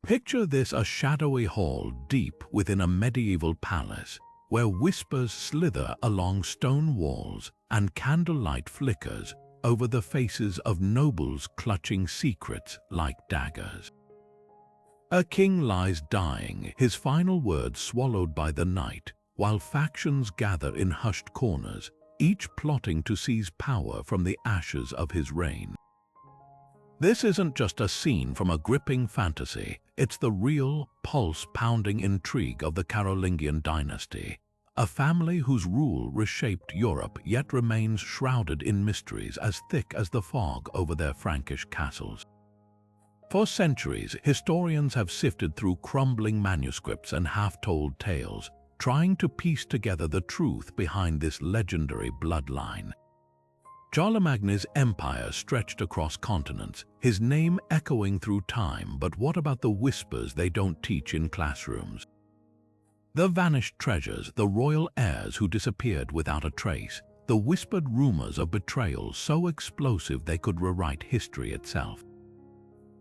Picture this: a shadowy hall deep within a medieval palace, where whispers slither along stone walls and candlelight flickers over the faces of nobles clutching secrets like daggers. A king lies dying, his final words swallowed by the night, while factions gather in hushed corners, each plotting to seize power from the ashes of his reign. This isn't just a scene from a gripping fantasy, it's the real, pulse-pounding intrigue of the Carolingian Dynasty, a family whose rule reshaped Europe yet remains shrouded in mysteries as thick as the fog over their Frankish castles. For centuries, historians have sifted through crumbling manuscripts and half-told tales, trying to piece together the truth behind this legendary bloodline. Charlemagne's empire stretched across continents, his name echoing through time, but what about the whispers they don't teach in classrooms? The vanished treasures, the royal heirs who disappeared without a trace, the whispered rumors of betrayal so explosive they could rewrite history itself.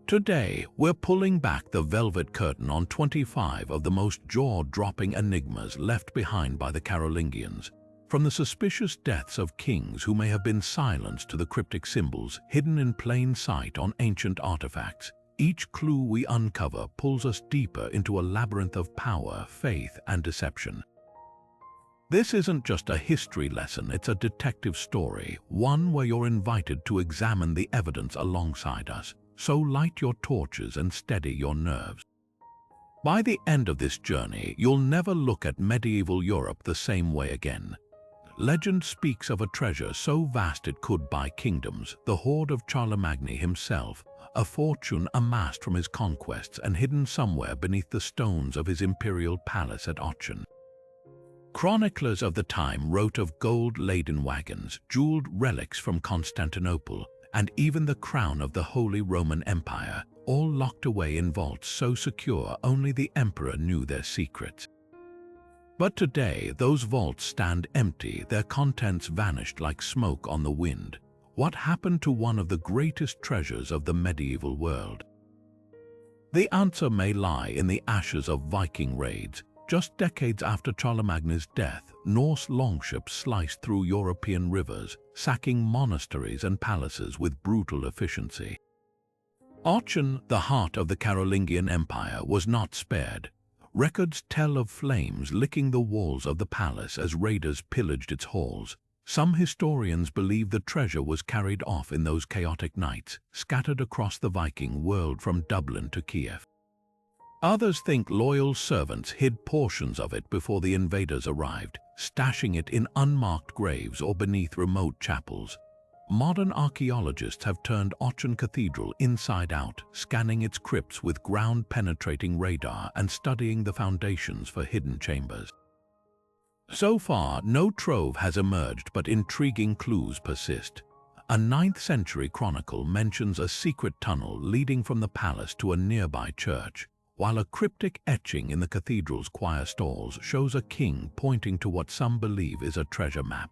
Today, we're pulling back the velvet curtain on 25 of the most jaw-dropping enigmas left behind by the Carolingians, from the suspicious deaths of kings who may have been silenced to the cryptic symbols hidden in plain sight on ancient artifacts. Each clue we uncover pulls us deeper into a labyrinth of power, faith, and deception. This isn't just a history lesson, it's a detective story, one where you're invited to examine the evidence alongside us. So light your torches and steady your nerves. By the end of this journey, you'll never look at medieval Europe the same way again. Legend speaks of a treasure so vast it could buy kingdoms, the hoard of Charlemagne himself, a fortune amassed from his conquests and hidden somewhere beneath the stones of his imperial palace at Aachen. Chroniclers of the time wrote of gold-laden wagons, jeweled relics from Constantinople, and even the crown of the Holy Roman Empire, all locked away in vaults so secure only the emperor knew their secrets. But today, those vaults stand empty, their contents vanished like smoke on the wind. What happened to one of the greatest treasures of the medieval world? The answer may lie in the ashes of Viking raids. Just decades after Charlemagne's death, Norse longships sliced through European rivers, sacking monasteries and palaces with brutal efficiency. Aachen, the heart of the Carolingian Empire, was not spared. Records tell of flames licking the walls of the palace as raiders pillaged its halls. Some historians believe the treasure was carried off in those chaotic nights, scattered across the Viking world from Dublin to Kiev. Others think loyal servants hid portions of it before the invaders arrived, stashing it in unmarked graves or beneath remote chapels. Modern archaeologists have turned Aachen Cathedral inside out, scanning its crypts with ground-penetrating radar and studying the foundations for hidden chambers. So far, no trove has emerged, but intriguing clues persist. A 9th-century chronicle mentions a secret tunnel leading from the palace to a nearby church, while a cryptic etching in the cathedral's choir stalls shows a king pointing to what some believe is a treasure map.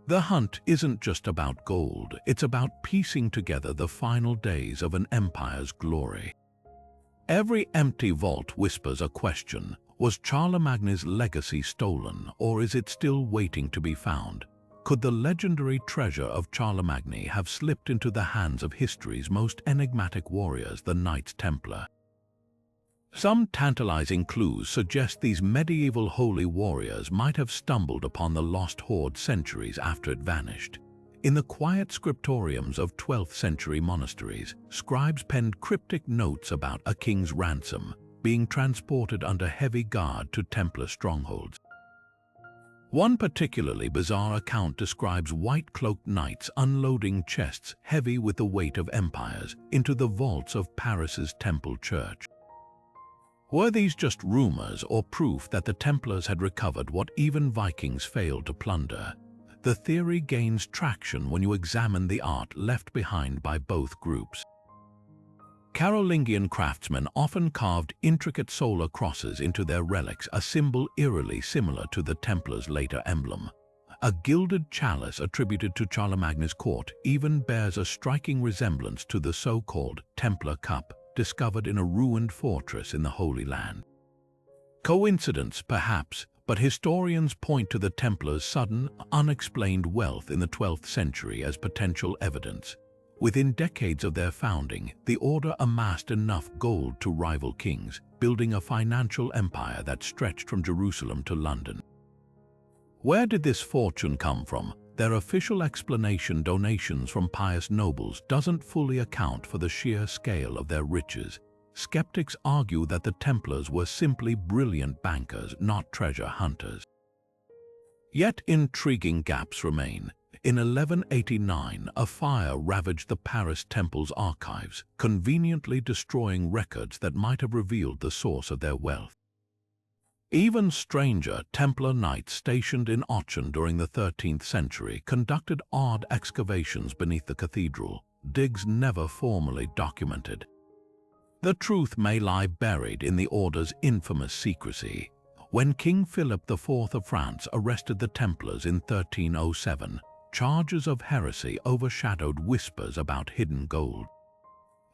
The hunt isn't just about gold, it's about piecing together the final days of an empire's glory. Every empty vault whispers a question: was Charlemagne's legacy stolen, or is it still waiting to be found? Could the legendary treasure of Charlemagne have slipped into the hands of history's most enigmatic warriors, the Knights Templar? Some tantalizing clues suggest these medieval holy warriors might have stumbled upon the lost hoard centuries after it vanished. In the quiet scriptoriums of 12th-century monasteries, scribes penned cryptic notes about a king's ransom being transported under heavy guard to Templar strongholds. One particularly bizarre account describes white-cloaked knights unloading chests heavy with the weight of empires into the vaults of Paris's Temple Church. Were these just rumors or proof that the Templars had recovered what even Vikings failed to plunder? The theory gains traction when you examine the art left behind by both groups. Carolingian craftsmen often carved intricate solar crosses into their relics, a symbol eerily similar to the Templars' later emblem. A gilded chalice attributed to Charlemagne's court even bears a striking resemblance to the so-called Templar cup, discovered in a ruined fortress in the Holy Land. Coincidence, perhaps, but historians point to the Templars' sudden, unexplained wealth in the 12th century as potential evidence. Within decades of their founding, the order amassed enough gold to rival kings, building a financial empire that stretched from Jerusalem to London. Where did this fortune come from? Their official explanation, donations from pious nobles, doesn't fully account for the sheer scale of their riches. Skeptics argue that the Templars were simply brilliant bankers, not treasure hunters. Yet intriguing gaps remain. In 1189, a fire ravaged the Paris Temple's archives, conveniently destroying records that might have revealed the source of their wealth. Even stranger, Templar knights stationed in Aachen during the 13th century conducted odd excavations beneath the cathedral, digs never formally documented. The truth may lie buried in the order's infamous secrecy. When King Philip IV of France arrested the Templars in 1307, charges of heresy overshadowed whispers about hidden gold.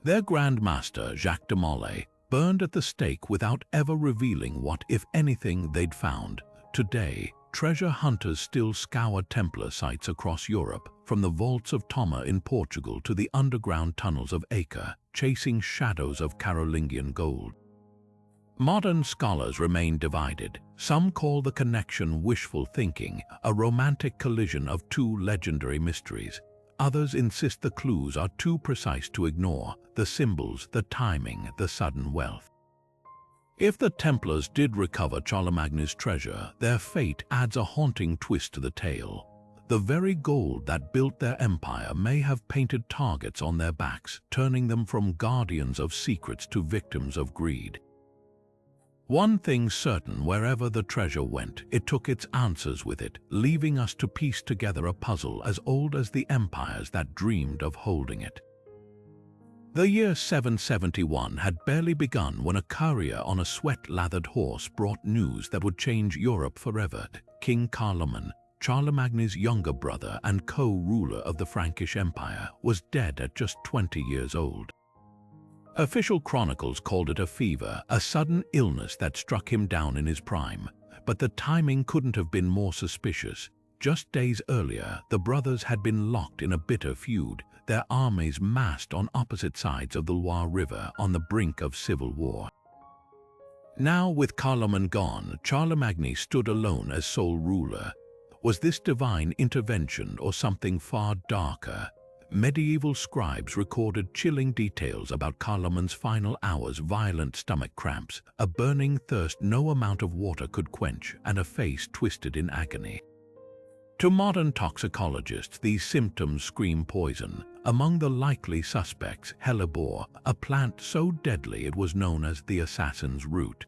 Their Grand Master, Jacques de Molay, burned at the stake without ever revealing what, if anything, they'd found. Today, treasure hunters still scour Templar sites across Europe, from the vaults of Toma in Portugal to the underground tunnels of Acre, chasing shadows of Carolingian gold. Modern scholars remain divided. Some call the connection wishful thinking, a romantic collision of two legendary mysteries. Others insist the clues are too precise to ignore, the symbols, the timing, the sudden wealth. If the Templars did recover Charlemagne's treasure, their fate adds a haunting twist to the tale. The very gold that built their empire may have painted targets on their backs, turning them from guardians of secrets to victims of greed. One thing certain, wherever the treasure went, it took its answers with it, leaving us to piece together a puzzle as old as the empires that dreamed of holding it. The year 771 had barely begun when a courier on a sweat-lathered horse brought news that would change Europe forever. King Carloman, Charlemagne's younger brother and co-ruler of the Frankish Empire, was dead at just 20 years old. Official chronicles called it a fever, a sudden illness that struck him down in his prime. But the timing couldn't have been more suspicious. Just days earlier, the brothers had been locked in a bitter feud, their armies massed on opposite sides of the Loire River on the brink of civil war. Now, with Carloman gone, Charlemagne stood alone as sole ruler. Was this divine intervention or something far darker? Medieval scribes recorded chilling details about Carloman's final hours: violent stomach cramps, a burning thirst no amount of water could quench, and a face twisted in agony. To modern toxicologists, these symptoms scream poison. Among the likely suspects, hellebore, a plant so deadly it was known as the assassin's root.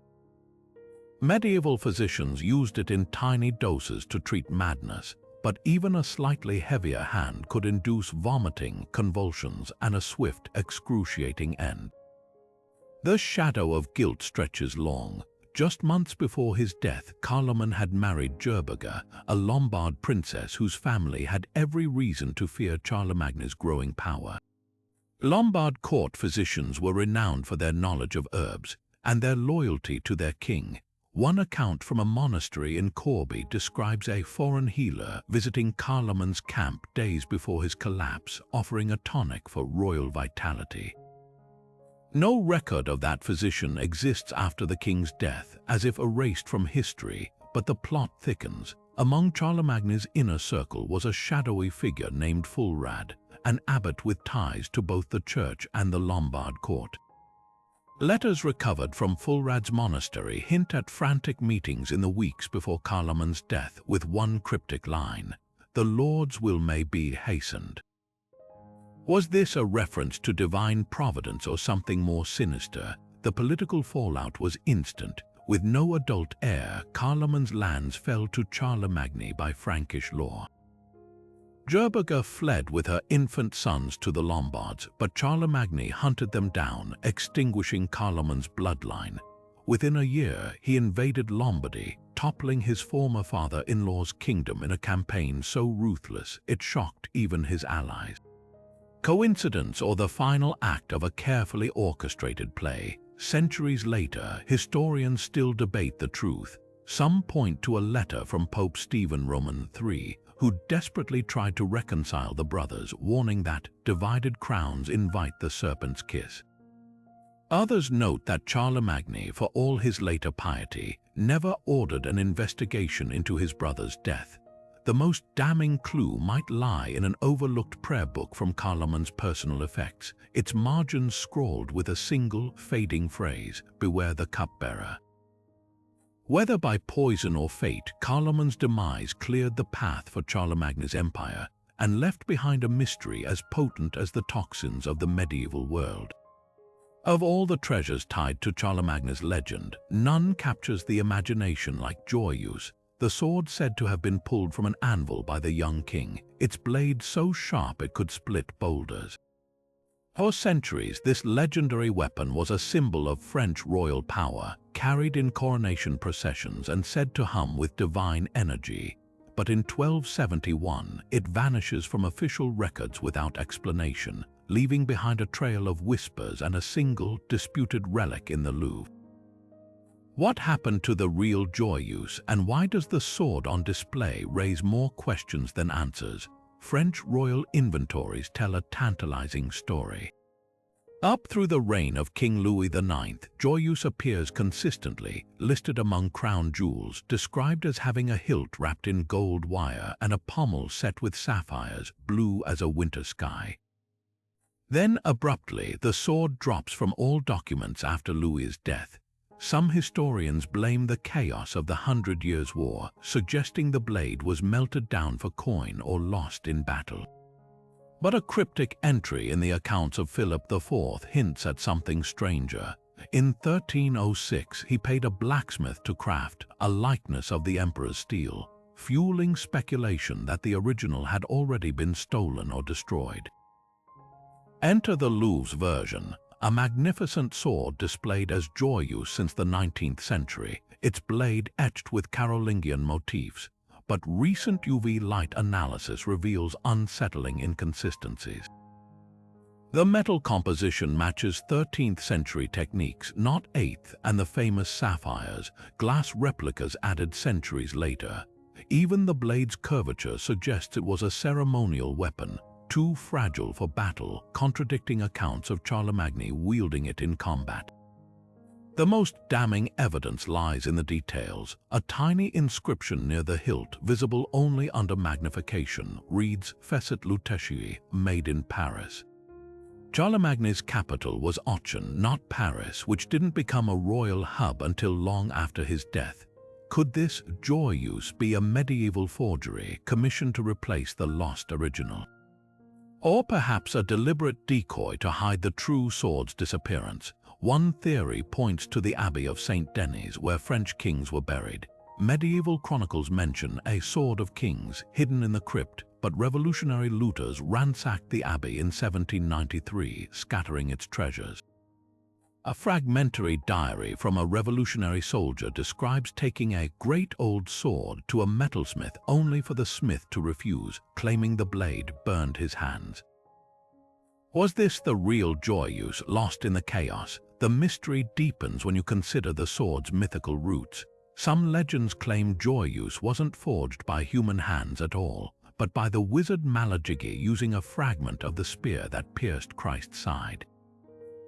Medieval physicians used it in tiny doses to treat madness, but even a slightly heavier hand could induce vomiting, convulsions, and a swift, excruciating end. The shadow of guilt stretches long. Just months before his death, Carloman had married Gerberga, a Lombard princess whose family had every reason to fear Charlemagne's growing power. Lombard court physicians were renowned for their knowledge of herbs and their loyalty to their king. One account from a monastery in Corbie describes a foreign healer visiting Carloman's camp days before his collapse, offering a tonic for royal vitality. No record of that physician exists after the king's death, as if erased from history, but the plot thickens. Among Charlemagne's inner circle was a shadowy figure named Fulrad, an abbot with ties to both the church and the Lombard court. Letters recovered from Fulrad's monastery hint at frantic meetings in the weeks before Carloman's death, with one cryptic line: "The Lord's will may be hastened." Was this a reference to divine providence or something more sinister? The political fallout was instant. With no adult heir, Carloman's lands fell to Charlemagne by Frankish law. Gerberga fled with her infant sons to the Lombards, but Charlemagne hunted them down, extinguishing Carloman's bloodline. Within a year, he invaded Lombardy, toppling his former father-in-law's kingdom in a campaign so ruthless it shocked even his allies. Coincidence or the final act of a carefully orchestrated play? Centuries later, historians still debate the truth. Some point to a letter from Pope Stephen Roman III, who desperately tried to reconcile the brothers, warning that divided crowns invite the serpent's kiss. Others note that Charlemagne, for all his later piety, never ordered an investigation into his brother's death. The most damning clue might lie in an overlooked prayer book from Carloman's personal effects, its margins scrawled with a single, fading phrase, "Beware the cupbearer." Whether by poison or fate, Carloman's demise cleared the path for Charlemagne's empire and left behind a mystery as potent as the toxins of the medieval world. Of all the treasures tied to Charlemagne's legend, none captures the imagination like Joyeuse, the sword said to have been pulled from an anvil by the young king, its blade so sharp it could split boulders. For centuries, this legendary weapon was a symbol of French royal power, carried in coronation processions and said to hum with divine energy. But in 1271, it vanishes from official records without explanation, leaving behind a trail of whispers and a single, disputed relic in the Louvre. What happened to the real Joyeuse, and why does the sword on display raise more questions than answers? French royal inventories tell a tantalizing story. Up through the reign of King Louis IX, Joyeuse appears consistently, listed among crown jewels, described as having a hilt wrapped in gold wire and a pommel set with sapphires, blue as a winter sky. Then, abruptly, the sword drops from all documents after Louis's death. Some historians blame the chaos of the 100 Years' War, suggesting the blade was melted down for coin or lost in battle. But a cryptic entry in the accounts of Philip IV hints at something stranger. In 1306, he paid a blacksmith to craft a likeness of the emperor's steel, fueling speculation that the original had already been stolen or destroyed. Enter the Louvre's version, a magnificent sword displayed as Joyeuse since the 19th century, its blade etched with Carolingian motifs. But recent UV light analysis reveals unsettling inconsistencies. The metal composition matches 13th century techniques, not 8th, and the famous sapphires, glass replicas added centuries later. Even the blade's curvature suggests it was a ceremonial weapon, too fragile for battle, contradicting accounts of Charlemagne wielding it in combat. The most damning evidence lies in the details. A tiny inscription near the hilt, visible only under magnification, reads "Fecit Lutetii, made in Paris." Charlemagne's capital was Aachen, not Paris, which didn't become a royal hub until long after his death. Could this Joyeuse be a medieval forgery commissioned to replace the lost original? Or perhaps a deliberate decoy to hide the true sword's disappearance? One theory points to the Abbey of Saint Denis, where French kings were buried. Medieval chronicles mention a sword of kings hidden in the crypt, but revolutionary looters ransacked the abbey in 1793, scattering its treasures. A fragmentary diary from a revolutionary soldier describes taking a great old sword to a metalsmith only for the smith to refuse, claiming the blade burned his hands. Was this the real Joyeuse lost in the chaos? The mystery deepens when you consider the sword's mythical roots. Some legends claim Joyeuse wasn't forged by human hands at all, but by the wizard Malagigi using a fragment of the spear that pierced Christ's side.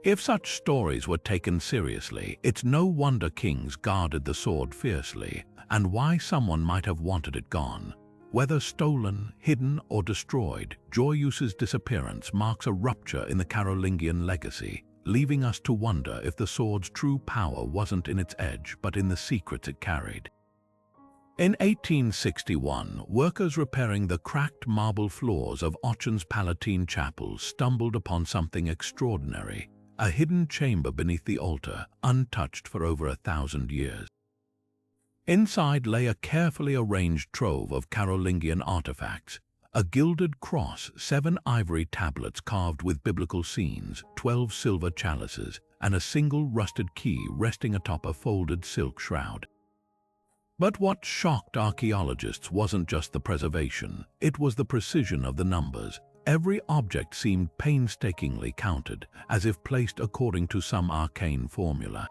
If such stories were taken seriously, it's no wonder kings guarded the sword fiercely, and why someone might have wanted it gone. Whether stolen, hidden, or destroyed, Joyeuse's disappearance marks a rupture in the Carolingian legacy, leaving us to wonder if the sword's true power wasn't in its edge but in the secrets it carried. In 1861, workers repairing the cracked marble floors of Aachen's Palatine Chapel stumbled upon something extraordinary, a hidden chamber beneath the altar, untouched for over 1,000 years. Inside lay a carefully arranged trove of Carolingian artifacts, a gilded cross, 7 ivory tablets carved with biblical scenes, 12 silver chalices, and a single rusted key resting atop a folded silk shroud. But what shocked archaeologists wasn't just the preservation, it was the precision of the numbers. Every object seemed painstakingly counted, as if placed according to some arcane formula.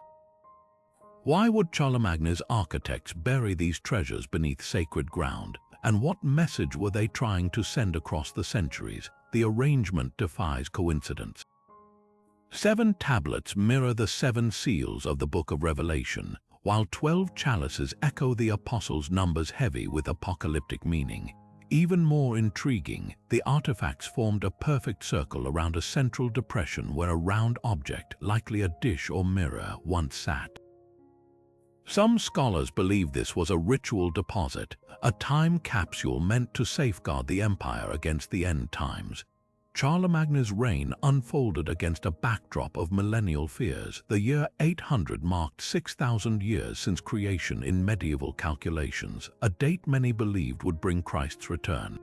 Why would Charlemagne's architects bury these treasures beneath sacred ground? And what message were they trying to send across the centuries? The arrangement defies coincidence. 7 tablets mirror the 7 seals of the Book of Revelation, while 12 chalices echo the Apostles' numbers heavy with apocalyptic meaning. Even more intriguing, the artifacts formed a perfect circle around a central depression where a round object, likely a dish or mirror, once sat. Some scholars believe this was a ritual deposit, a time capsule meant to safeguard the empire against the end times. Charlemagne's reign unfolded against a backdrop of millennial fears. The year 800 marked 6,000 years since creation in medieval calculations, a date many believed would bring Christ's return.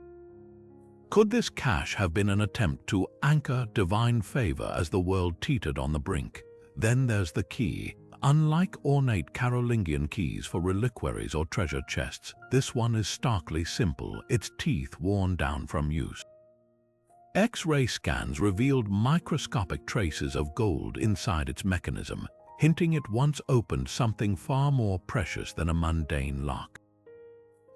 Could this cache have been an attempt to anchor divine favor as the world teetered on the brink? Then there's the key. Unlike ornate Carolingian keys for reliquaries or treasure chests, this one is starkly simple, its teeth worn down from use. X-ray scans revealed microscopic traces of gold inside its mechanism, hinting it once opened something far more precious than a mundane lock.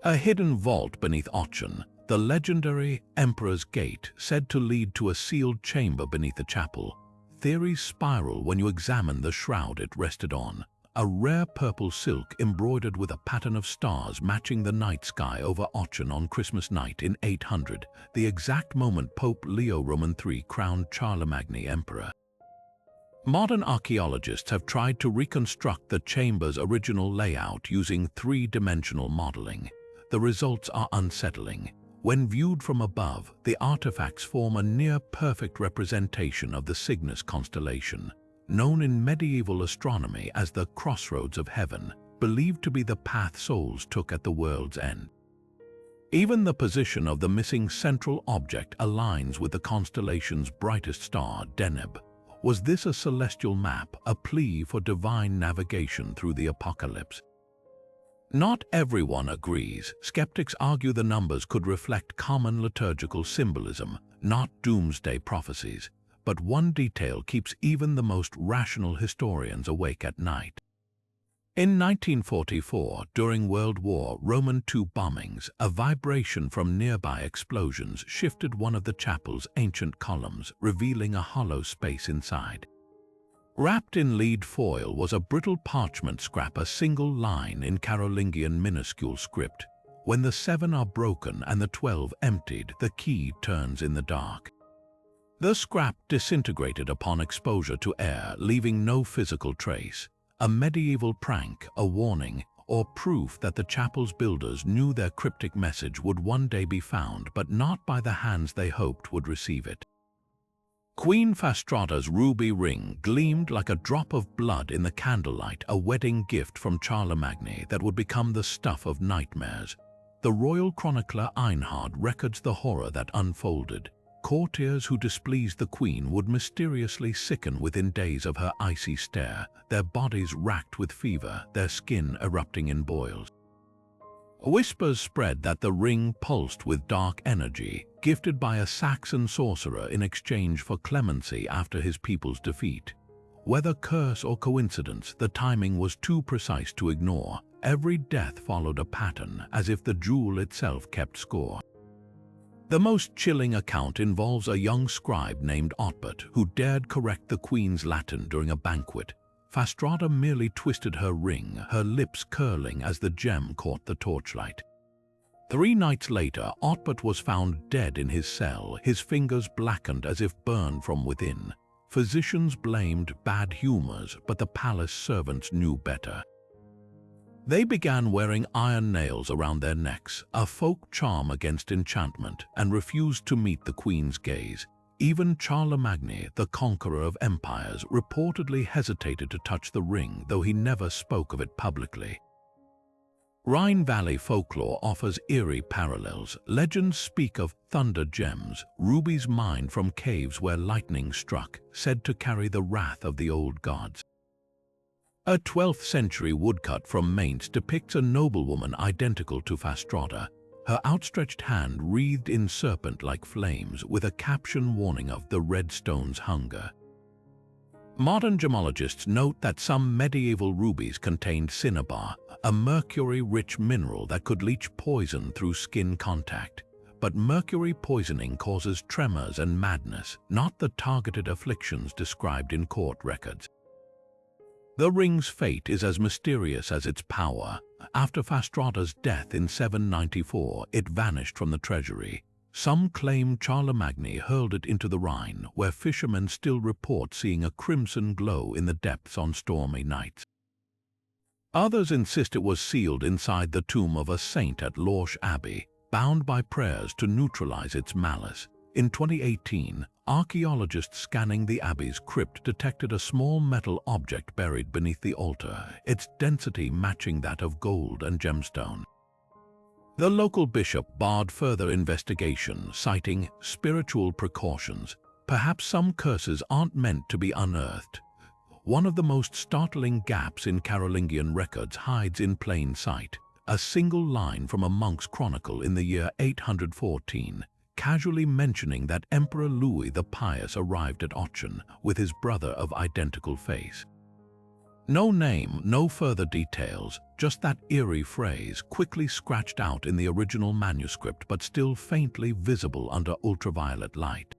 A hidden vault beneath Aachen, the legendary Emperor's Gate, said to lead to a sealed chamber beneath the chapel. Theories spiral when you examine the shroud it rested on, a rare purple silk embroidered with a pattern of stars matching the night sky over Aachen on Christmas night in 800, the exact moment Pope Leo Roman III crowned Charlemagne emperor. Modern archaeologists have tried to reconstruct the chamber's original layout using 3-dimensional modeling. The results are unsettling. When viewed from above, the artifacts form a near-perfect representation of the Cygnus constellation, known in medieval astronomy as the crossroads of heaven, believed to be the path souls took at the world's end. Even the position of the missing central object aligns with the constellation's brightest star, Deneb. Was this a celestial map, a plea for divine navigation through the apocalypse? Not everyone agrees. Skeptics argue the numbers could reflect common liturgical symbolism, not doomsday prophecies. But one detail keeps even the most rational historians awake at night. In 1944, during World War Roman II bombings, a vibration from nearby explosions shifted one of the chapel's ancient columns, revealing a hollow space inside. Wrapped in lead foil was a brittle parchment scrap, a single line in Carolingian minuscule script. When the 7 are broken and the 12 emptied, the key turns in the dark. The scrap disintegrated upon exposure to air, leaving no physical trace. A medieval prank, a warning, or proof that the chapel's builders knew their cryptic message would one day be found, but not by the hands they hoped would receive it. Queen Fastrada's ruby ring gleamed like a drop of blood in the candlelight, a wedding gift from Charlemagne that would become the stuff of nightmares. The royal chronicler Einhard records the horror that unfolded. Courtiers who displeased the queen would mysteriously sicken within days of her icy stare, their bodies racked with fever, their skin erupting in boils. Whispers spread that the ring pulsed with dark energy, gifted by a Saxon sorcerer in exchange for clemency after his people's defeat. Whether curse or coincidence, the timing was too precise to ignore. Every death followed a pattern, as if the jewel itself kept score. The most chilling account involves a young scribe named Otbert who dared correct the queen's Latin during a banquet. Fastrada merely twisted her ring, her lips curling as the gem caught the torchlight. 3 nights later, Otbert was found dead in his cell, his fingers blackened as if burned from within. Physicians blamed bad humors, but the palace servants knew better. They began wearing iron nails around their necks, a folk charm against enchantment, and refused to meet the queen's gaze. Even Charlemagne, the conqueror of empires, reportedly hesitated to touch the ring, though he never spoke of it publicly. Rhine Valley folklore offers eerie parallels. Legends speak of thunder gems, rubies mined from caves where lightning struck, said to carry the wrath of the old gods. A 12th century woodcut from Mainz depicts a noblewoman identical to Fastrada. her outstretched hand wreathed in serpent-like flames with a caption warning of the red stone's hunger. Modern gemologists note that some medieval rubies contained cinnabar, a mercury-rich mineral that could leach poison through skin contact. But mercury poisoning causes tremors and madness, not the targeted afflictions described in court records. The ring's fate is as mysterious as its power. After Fastrada's death in 794, it vanished from the treasury. Some claim Charlemagne hurled it into the Rhine, where fishermen still report seeing a crimson glow in the depths on stormy nights. Others insist it was sealed inside the tomb of a saint at Lorsch Abbey, bound by prayers to neutralize its malice. In 2018, archaeologists scanning the abbey's crypt detected a small metal object buried beneath the altar, its density matching that of gold and gemstone. The local bishop barred further investigation, citing spiritual precautions. Perhaps some curses aren't meant to be unearthed. One of the most startling gaps in Carolingian records hides in plain sight. A single line from a monk's chronicle in the year 814, casually mentioning that Emperor Louis the Pious arrived at Aachen with his brother of identical face. No name, no further details, just that eerie phrase quickly scratched out in the original manuscript but still faintly visible under ultraviolet light.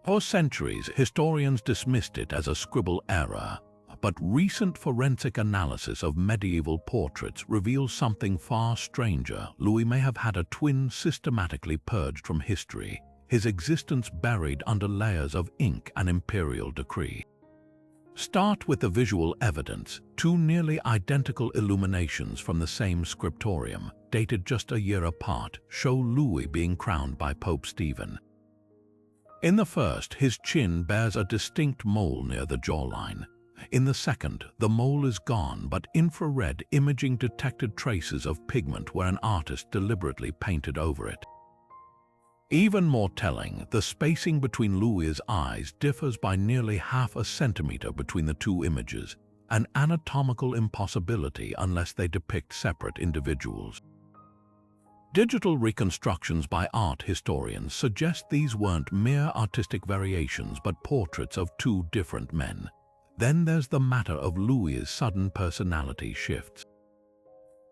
For centuries, historians dismissed it as a scribble error, but recent forensic analysis of medieval portraits reveals something far stranger. Louis may have had a twin systematically purged from history, his existence buried under layers of ink and imperial decree. Start with the visual evidence. Two nearly identical illuminations from the same scriptorium, dated just a year apart, show Louis being crowned by Pope Stephen. In the first, his chin bears a distinct mole near the jawline. In the second, the mole is gone, but infrared imaging detected traces of pigment where an artist deliberately painted over it. Even more telling, the spacing between Louis's eyes differs by nearly half a centimeter between the two images, an anatomical impossibility unless they depict separate individuals. Digital reconstructions by art historians suggest these weren't mere artistic variations but portraits of two different men. Then there's the matter of Louis's sudden personality shifts.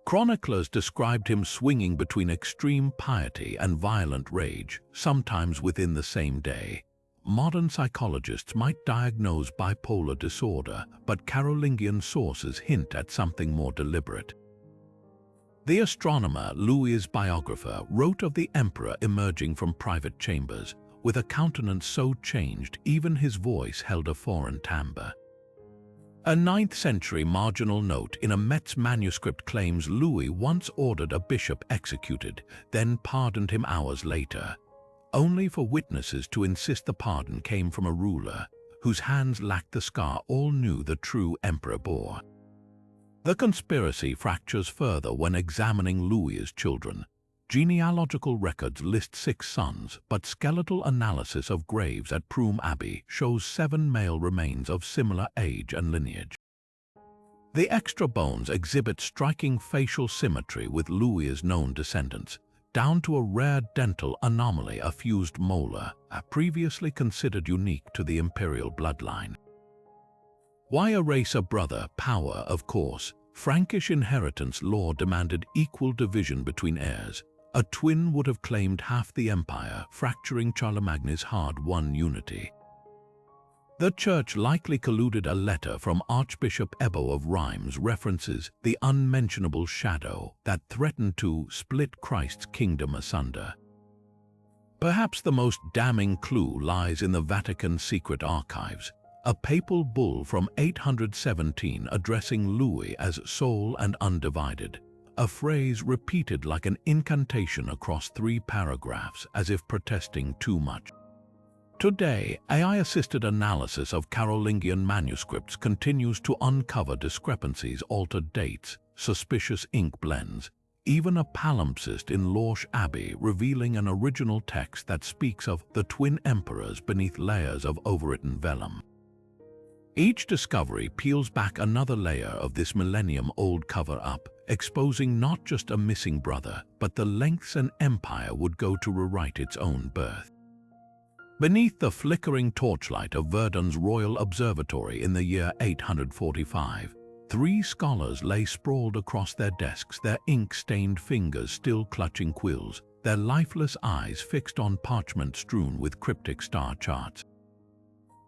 Chroniclers described him swinging between extreme piety and violent rage, sometimes within the same day. Modern psychologists might diagnose bipolar disorder, but Carolingian sources hint at something more deliberate. The astronomer, Louis's biographer, wrote of the emperor emerging from private chambers, with a countenance so changed even his voice held a foreign timbre. A 9th-century marginal note in a Metz manuscript claims Louis once ordered a bishop executed, then pardoned him hours later, only for witnesses to insist the pardon came from a ruler whose hands lacked the scar all knew the true emperor bore. The conspiracy fractures further when examining Louis's children. Genealogical records list 6 sons, but skeletal analysis of graves at Prüm Abbey shows 7 male remains of similar age and lineage. The extra bones exhibit striking facial symmetry with Louis's known descendants, down to a rare dental anomaly, a fused molar, previously considered unique to the imperial bloodline. Why erase a brother? Power, of course. Frankish inheritance law demanded equal division between heirs. A twin would have claimed half the empire, fracturing Charlemagne's hard-won unity. The church likely colluded. A letter from Archbishop Ebbo of Rheims references the unmentionable shadow that threatened to split Christ's kingdom asunder. Perhaps the most damning clue lies in the Vatican's secret archives, a papal bull from 817 addressing Louis as sole and undivided. A phrase repeated like an incantation across 3 paragraphs, as if protesting too much. Today, AI-assisted analysis of Carolingian manuscripts continues to uncover discrepancies, altered dates, suspicious ink blends, even a palimpsest in Lorsch Abbey revealing an original text that speaks of the twin emperors beneath layers of overwritten vellum. Each discovery peels back another layer of this millennium-old cover-up, exposing not just a missing brother, but the lengths an empire would go to rewrite its own birth. Beneath the flickering torchlight of Verdun's royal observatory in the year 845, 3 scholars lay sprawled across their desks, their ink-stained fingers still clutching quills, their lifeless eyes fixed on parchment strewn with cryptic star charts.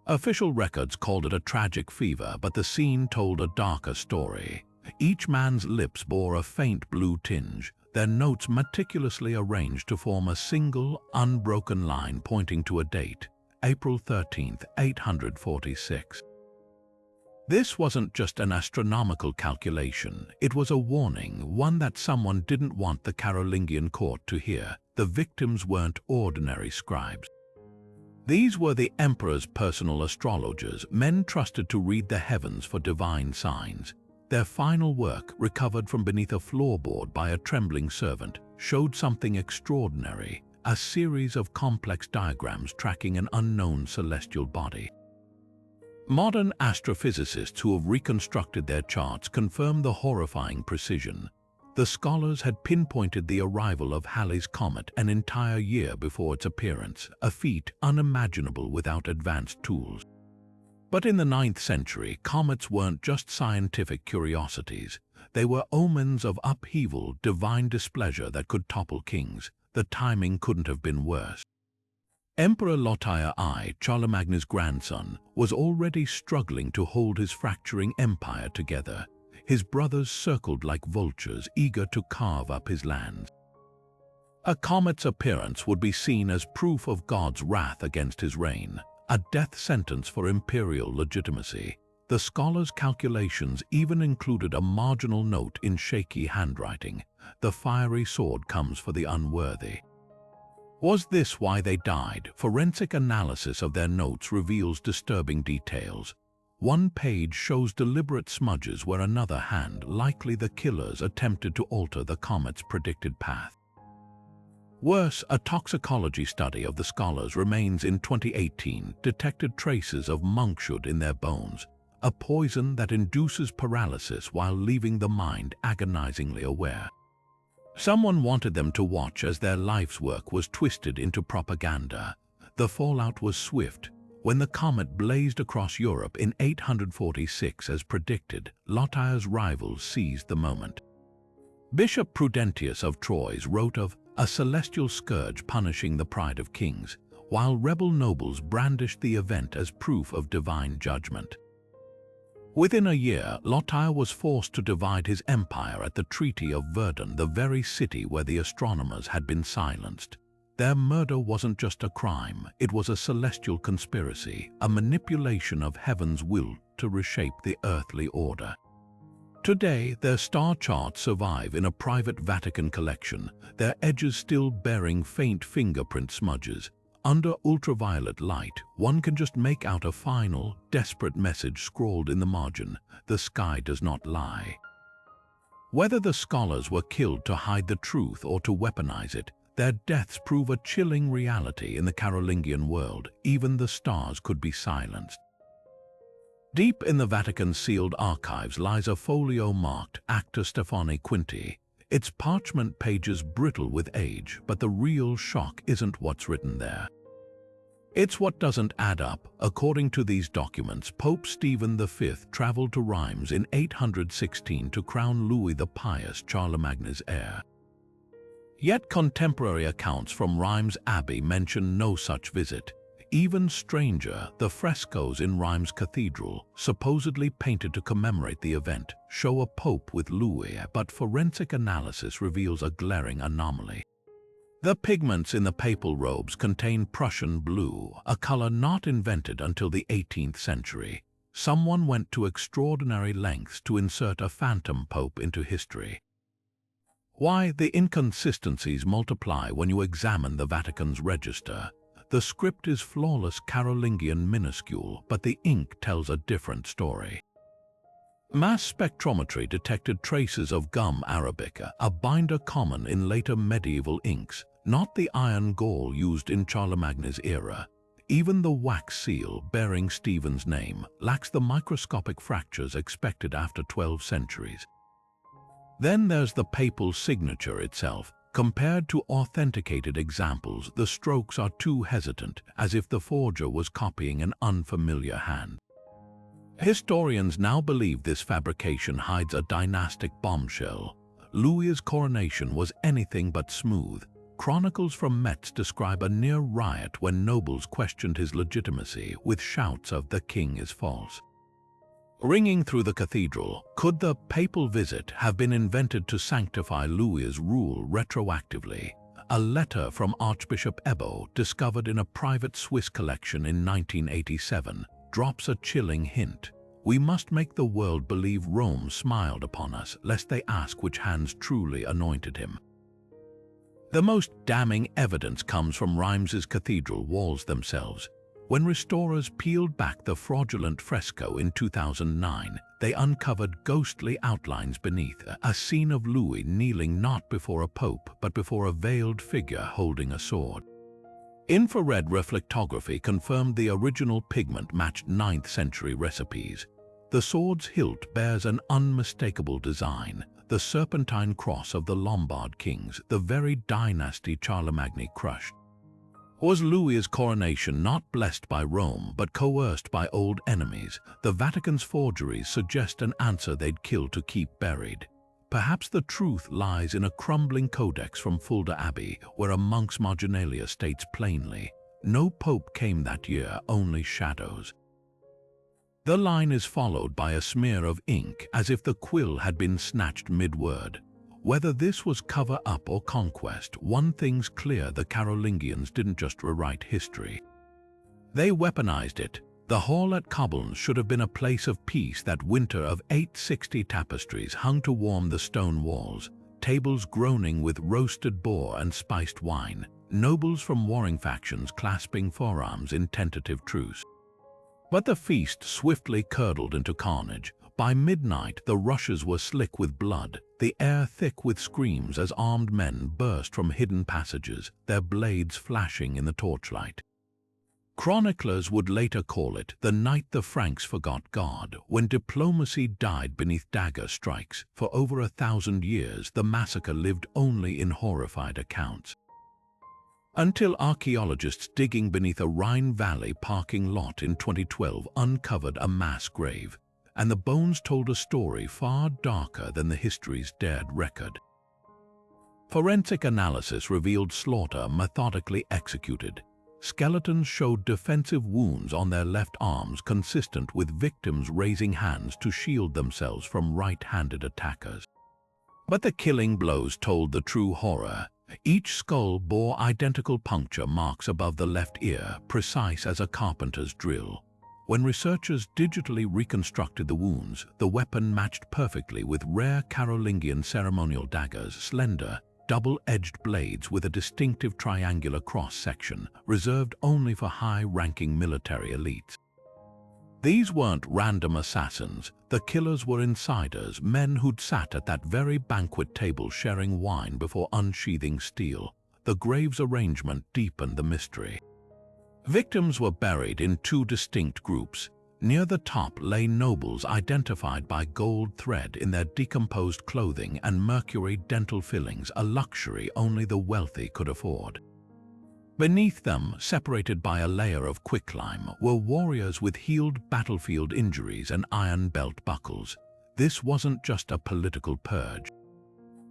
Official records called it a tragic fever, but the scene told a darker story. Each man's lips bore a faint blue tinge, their notes meticulously arranged to form a single, unbroken line pointing to a date, April 13, 846. This wasn't just an astronomical calculation, it was a warning, one that someone didn't want the Carolingian court to hear. The victims weren't ordinary scribes. These were the emperor's personal astrologers, men trusted to read the heavens for divine signs. Their final work, recovered from beneath a floorboard by a trembling servant, showed something extraordinary, a series of complex diagrams tracking an unknown celestial body. Modern astrophysicists who have reconstructed their charts confirm the horrifying precision. The scholars had pinpointed the arrival of Halley's comet an entire year before its appearance, a feat unimaginable without advanced tools. But in the 9th century, comets weren't just scientific curiosities. They were omens of upheaval, divine displeasure that could topple kings. The timing couldn't have been worse. Emperor Lothair I, Charlemagne's grandson, was already struggling to hold his fracturing empire together. His brothers circled like vultures, eager to carve up his lands. A comet's appearance would be seen as proof of God's wrath against his reign, a death sentence for imperial legitimacy. The scholars' calculations even included a marginal note in shaky handwriting: "The fiery sword comes for the unworthy." Was this why they died? Forensic analysis of their notes reveals disturbing details. One page shows deliberate smudges where another hand, likely the killers, attempted to alter the comet's predicted path. Worse, a toxicology study of the scholars' remains in 2018 detected traces of monkshood in their bones, a poison that induces paralysis while leaving the mind agonizingly aware. Someone wanted them to watch as their life's work was twisted into propaganda. The fallout was swift. When the comet blazed across Europe in 846 as predicted, Lothair's rivals seized the moment. Bishop Prudentius of Troyes wrote of a celestial scourge punishing the pride of kings, while rebel nobles brandished the event as proof of divine judgment. Within a year, Lothair was forced to divide his empire at the Treaty of Verdun, the very city where the astronomers had been silenced. Their murder wasn't just a crime, it was a celestial conspiracy, a manipulation of heaven's will to reshape the earthly order. Today, their star charts survive in a private Vatican collection, their edges still bearing faint fingerprint smudges. Under ultraviolet light, one can just make out a final, desperate message scrawled in the margin: "The sky does not lie." Whether the scholars were killed to hide the truth or to weaponize it, their deaths prove a chilling reality in the Carolingian world. Even the stars could be silenced. Deep in the Vatican's sealed archives lies a folio marked Acta Stephani Quinti, its parchment pages brittle with age, but the real shock isn't what's written there. It's what doesn't add up. According to these documents, Pope Stephen V traveled to Reims in 816 to crown Louis the Pious, Charlemagne's heir. Yet contemporary accounts from Reims Abbey mention no such visit. Even stranger, the frescoes in Reims Cathedral, supposedly painted to commemorate the event, show a pope with Louis, but forensic analysis reveals a glaring anomaly. The pigments in the papal robes contain Prussian blue, a color not invented until the 18th century. Someone went to extraordinary lengths to insert a phantom pope into history. Why? The inconsistencies multiply when you examine the Vatican's register. The script is flawless Carolingian minuscule, but the ink tells a different story. Mass spectrometry detected traces of gum arabica, a binder common in later medieval inks, not the iron gall used in Charlemagne's era. Even the wax seal bearing Stephen's name lacks the microscopic fractures expected after 12 centuries. Then there's the papal signature itself. Compared to authenticated examples, the strokes are too hesitant, as if the forger was copying an unfamiliar hand. Historians now believe this fabrication hides a dynastic bombshell. Louis's coronation was anything but smooth. Chronicles from Metz describe a near riot when nobles questioned his legitimacy with shouts of "the king is false." Ringing through the cathedral, could the papal visit have been invented to sanctify Louis's rule retroactively? A letter from Archbishop Ebo, discovered in a private Swiss collection in 1987, drops a chilling hint. We must make the world believe Rome smiled upon us, lest they ask which hands truly anointed him. The most damning evidence comes from Rheims' cathedral walls themselves. When restorers peeled back the fraudulent fresco in 2009, they uncovered ghostly outlines beneath, a scene of Louis kneeling not before a pope but before a veiled figure holding a sword. Infrared reflectography confirmed the original pigment matched 9th century recipes. The sword's hilt bears an unmistakable design, the serpentine cross of the Lombard kings, the very dynasty Charlemagne crushed. Was Louis's coronation not blessed by Rome but coerced by old enemies? The Vatican's forgeries suggest an answer they'd kill to keep buried. Perhaps the truth lies in a crumbling codex from Fulda Abbey, where a monk's marginalia states plainly, "No pope came that year, only shadows." The line is followed by a smear of ink, as if the quill had been snatched mid-word. Whether this was cover-up or conquest, one thing's clear: the Carolingians didn't just rewrite history. They weaponized it. The hall at Coblenz should have been a place of peace. That winter of 860, tapestries hung to warm the stone walls, tables groaning with roasted boar and spiced wine, nobles from warring factions clasping forearms in tentative truce. But the feast swiftly curdled into carnage. By midnight, the rushes were slick with blood, the air thick with screams as armed men burst from hidden passages, their blades flashing in the torchlight. Chroniclers would later call it the night the Franks forgot God, when diplomacy died beneath dagger strikes. For over 1,000 years, the massacre lived only in horrified accounts. Until archaeologists digging beneath a Rhine Valley parking lot in 2012 uncovered a mass grave, and the bones told a story far darker than the history's dared record. Forensic analysis revealed slaughter methodically executed. Skeletons showed defensive wounds on their left arms consistent with victims raising hands to shield themselves from right-handed attackers. But the killing blows told the true horror. Each skull bore identical puncture marks above the left ear, precise as a carpenter's drill. When researchers digitally reconstructed the wounds, the weapon matched perfectly with rare Carolingian ceremonial daggers, slender, double-edged blades with a distinctive triangular cross-section, reserved only for high-ranking military elites. These weren't random assassins. The killers were insiders, men who'd sat at that very banquet table sharing wine before unsheathing steel. The grave's arrangement deepened the mystery. Victims were buried in two distinct groups. Near the top lay nobles identified by gold thread in their decomposed clothing and mercury dental fillings, a luxury only the wealthy could afford. Beneath them, separated by a layer of quicklime, were warriors with healed battlefield injuries and iron belt buckles. This wasn't just a political purge.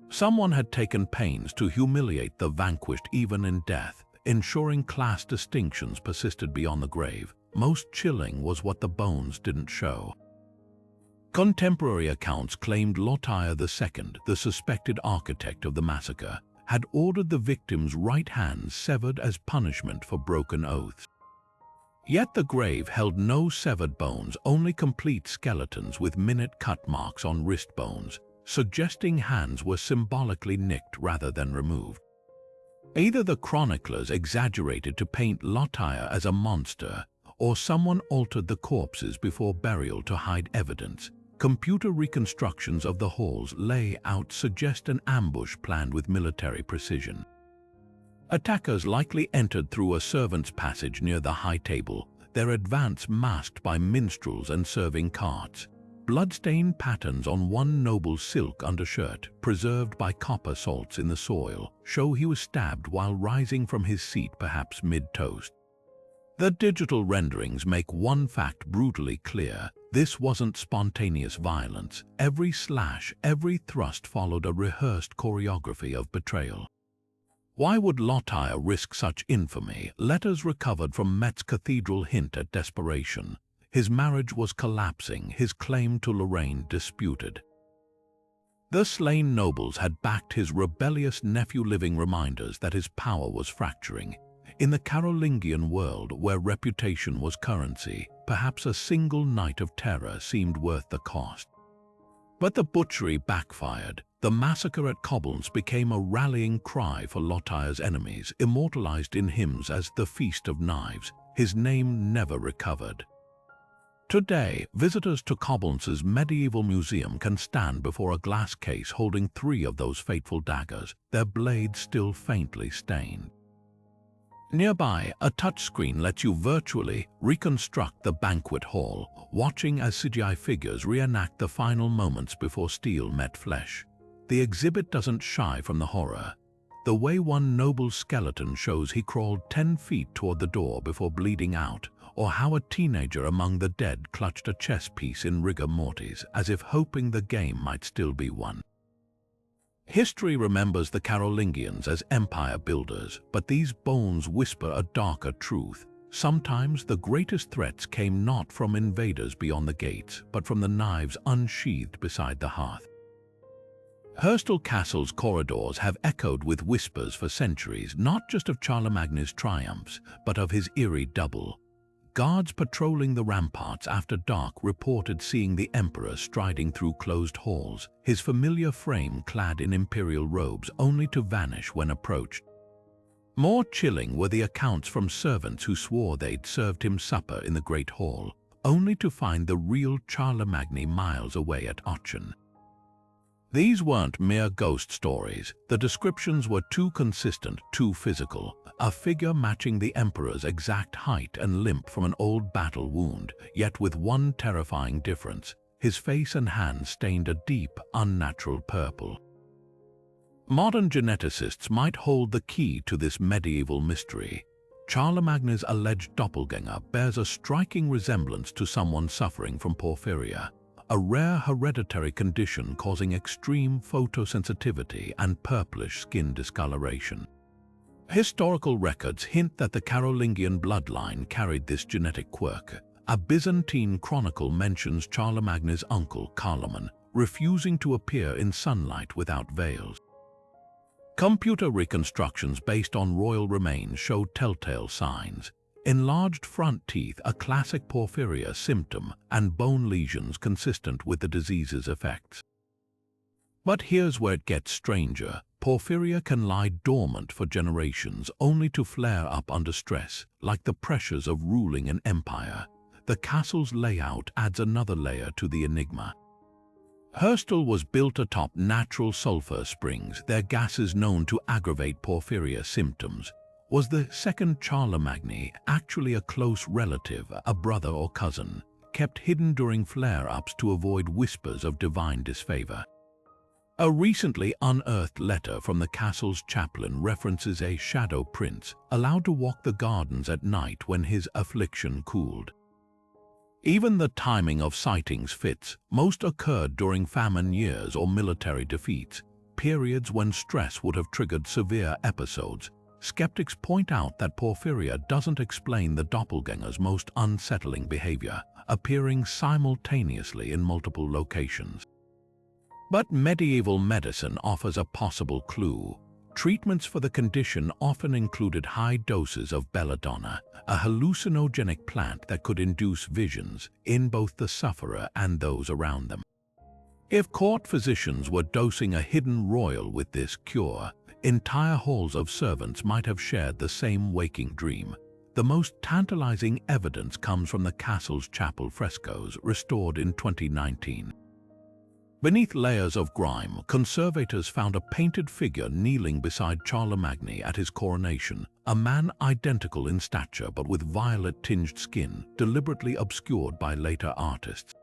Someone had taken pains to humiliate the vanquished even in death, ensuring class distinctions persisted beyond the grave. Most chilling was what the bones didn't show. Contemporary accounts claimed Lothair II, the suspected architect of the massacre, had ordered the victims' right hands severed as punishment for broken oaths. Yet the grave held no severed bones, only complete skeletons with minute-cut marks on wrist bones, suggesting hands were symbolically nicked rather than removed. Either the chroniclers exaggerated to paint Lothair as a monster, or someone altered the corpses before burial to hide evidence. Computer reconstructions of the hall's layout suggest an ambush planned with military precision. Attackers likely entered through a servant's passage near the high table, their advance masked by minstrels and serving carts. Bloodstained patterns on one noble's silk undershirt, preserved by copper salts in the soil, show he was stabbed while rising from his seat, perhaps mid-toast. The digital renderings make one fact brutally clear: this wasn't spontaneous violence. Every slash, every thrust followed a rehearsed choreography of betrayal. Why would Lothair risk such infamy? Letters recovered from Metz Cathedral hint at desperation. His marriage was collapsing, his claim to Lorraine disputed. The slain nobles had backed his rebellious nephew, living reminders that his power was fracturing. In the Carolingian world, where reputation was currency, perhaps a single night of terror seemed worth the cost. But the butchery backfired. The massacre at Koblenz became a rallying cry for Lothair's enemies, immortalized in hymns as the Feast of Knives. His name never recovered. Today, visitors to Koblenz's medieval museum can stand before a glass case holding 3 of those fateful daggers, their blades still faintly stained. Nearby, a touchscreen lets you virtually reconstruct the banquet hall, watching as CGI figures reenact the final moments before steel met flesh. The exhibit doesn't shy from the horror. The way one noble's skeleton shows he crawled 10 feet toward the door before bleeding out, or how a teenager among the dead clutched a chess piece in rigor mortis, as if hoping the game might still be won. History remembers the Carolingians as empire builders, but these bones whisper a darker truth. Sometimes the greatest threats came not from invaders beyond the gates, but from the knives unsheathed beside the hearth. Herstal Castle's corridors have echoed with whispers for centuries, not just of Charlemagne's triumphs, but of his eerie double. Guards patrolling the ramparts after dark reported seeing the emperor striding through closed halls, his familiar frame clad in imperial robes, only to vanish when approached. More chilling were the accounts from servants who swore they'd served him supper in the Great Hall, only to find the real Charlemagne miles away at Aachen. These weren't mere ghost stories. The descriptions were too consistent, too physical. A figure matching the emperor's exact height and limp from an old battle wound, yet with one terrifying difference: his face and hands stained a deep, unnatural purple. Modern geneticists might hold the key to this medieval mystery. Charlemagne's alleged doppelgänger bears a striking resemblance to someone suffering from porphyria, a rare hereditary condition causing extreme photosensitivity and purplish skin discoloration. Historical records hint that the Carolingian bloodline carried this genetic quirk. A Byzantine chronicle mentions Charlemagne's uncle, Carloman, refusing to appear in sunlight without veils. Computer reconstructions based on royal remains show telltale signs: enlarged front teeth, a classic porphyria symptom, and bone lesions consistent with the disease's effects. But here's where it gets stranger. Porphyria can lie dormant for generations, only to flare up under stress, like the pressures of ruling an empire. The castle's layout adds another layer to the enigma. Herstal was built atop natural sulfur springs, their gases known to aggravate porphyria symptoms. Was the second Charlemagne actually a close relative, a brother or cousin, kept hidden during flare-ups to avoid whispers of divine disfavor? A recently unearthed letter from the castle's chaplain references a shadow prince, allowed to walk the gardens at night when his affliction cooled. Even the timing of sightings fits. Most occurred during famine years or military defeats, periods when stress would have triggered severe episodes. Skeptics point out that porphyria doesn't explain the doppelgänger's most unsettling behavior, appearing simultaneously in multiple locations. But medieval medicine offers a possible clue. Treatments for the condition often included high doses of belladonna, a hallucinogenic plant that could induce visions in both the sufferer and those around them. If court physicians were dosing a hidden royal with this cure, entire halls of servants might have shared the same waking dream. The most tantalizing evidence comes from the castle's chapel frescoes, restored in 2019. Beneath layers of grime, conservators found a painted figure kneeling beside Charlemagne at his coronation, a man identical in stature but with violet-tinged skin, deliberately obscured by later artists.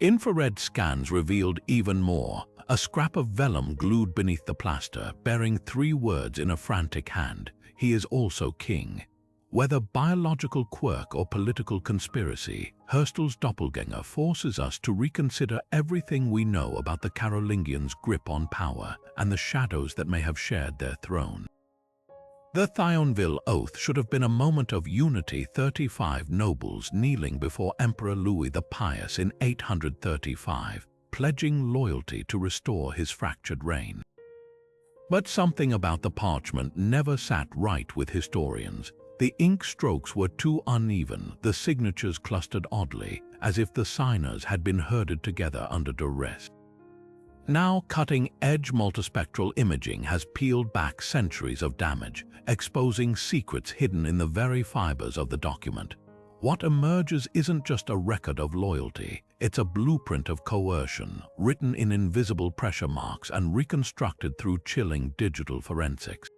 Infrared scans revealed even more, a scrap of vellum glued beneath the plaster, bearing 3 words in a frantic hand: "He is also king." Whether biological quirk or political conspiracy, Herstal's doppelgänger forces us to reconsider everything we know about the Carolingians' grip on power and the shadows that may have shared their throne. The Thionville Oath should have been a moment of unity. 35 nobles kneeling before Emperor Louis the Pious in 835, pledging loyalty to restore his fractured reign. But something about the parchment never sat right with historians. The ink strokes were too uneven, the signatures clustered oddly, as if the signers had been herded together under duress. Now, cutting-edge multispectral imaging has peeled back centuries of damage, exposing secrets hidden in the very fibers of the document. What emerges isn't just a record of loyalty, it's a blueprint of coercion, written in invisible pressure marks and reconstructed through chilling digital forensics.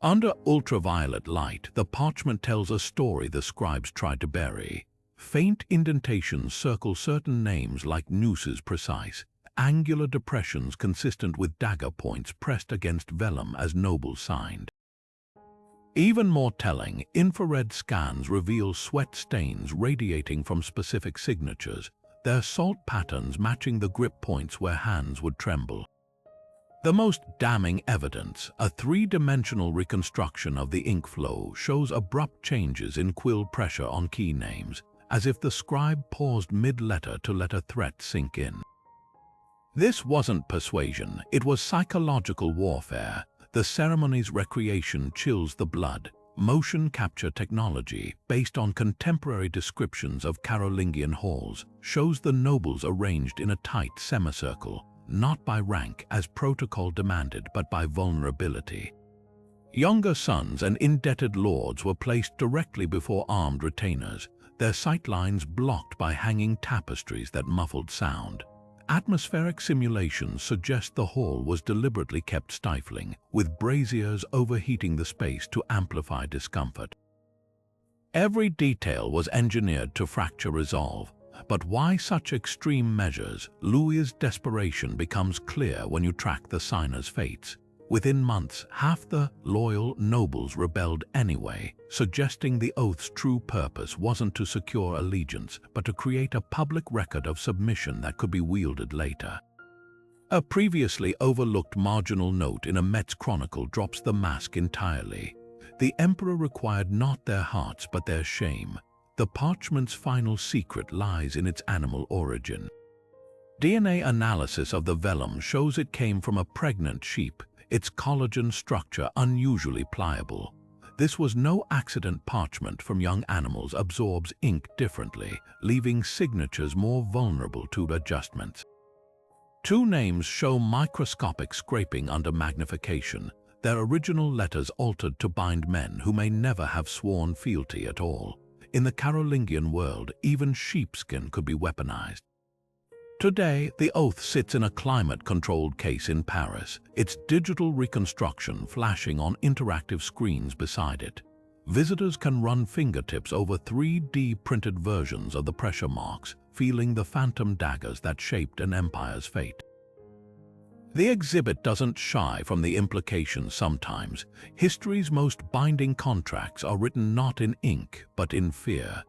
Under ultraviolet light, the parchment tells a story the scribes tried to bury. Faint indentations circle certain names like nooses precise, angular depressions consistent with dagger points pressed against vellum as nobles signed. Even more telling, infrared scans reveal sweat stains radiating from specific signatures, their salt patterns matching the grip points where hands would tremble. The most damning evidence, a 3-dimensional reconstruction of the ink flow, shows abrupt changes in quill pressure on key names, as if the scribe paused mid-letter to let a threat sink in. This wasn't persuasion, it was psychological warfare. The ceremony's recreation chills the blood. Motion capture technology, based on contemporary descriptions of Carolingian halls, shows the nobles arranged in a tight semicircle, not by rank as protocol demanded, but by vulnerability. Younger sons and indebted lords were placed directly before armed retainers, their sightlines blocked by hanging tapestries that muffled sound. Atmospheric simulations suggest the hall was deliberately kept stifling, with braziers overheating the space to amplify discomfort. Every detail was engineered to fracture resolve. But why such extreme measures? Louis's desperation becomes clear when you track the signers' fates. Within months, half the loyal nobles rebelled anyway, suggesting the oath's true purpose wasn't to secure allegiance, but to create a public record of submission that could be wielded later. A previously overlooked marginal note in a Metz chronicle drops the mask entirely. The emperor required not their hearts but their shame. The parchment's final secret lies in its animal origin. DNA analysis of the vellum shows it came from a pregnant sheep, its collagen structure unusually pliable. This was no accident. Parchment from young animals absorbs ink differently, leaving signatures more vulnerable to adjustments. 2 names show microscopic scraping under magnification, their original letters altered to bind men who may never have sworn fealty at all. In the Carolingian world, even sheepskin could be weaponized. Today, the oath sits in a climate-controlled case in Paris, its digital reconstruction flashing on interactive screens beside it. Visitors can run fingertips over 3D printed versions of the pressure marks, feeling the phantom daggers that shaped an empire's fate. The exhibit doesn't shy from the implications sometimes. History's most binding contracts are written not in ink, but in fear.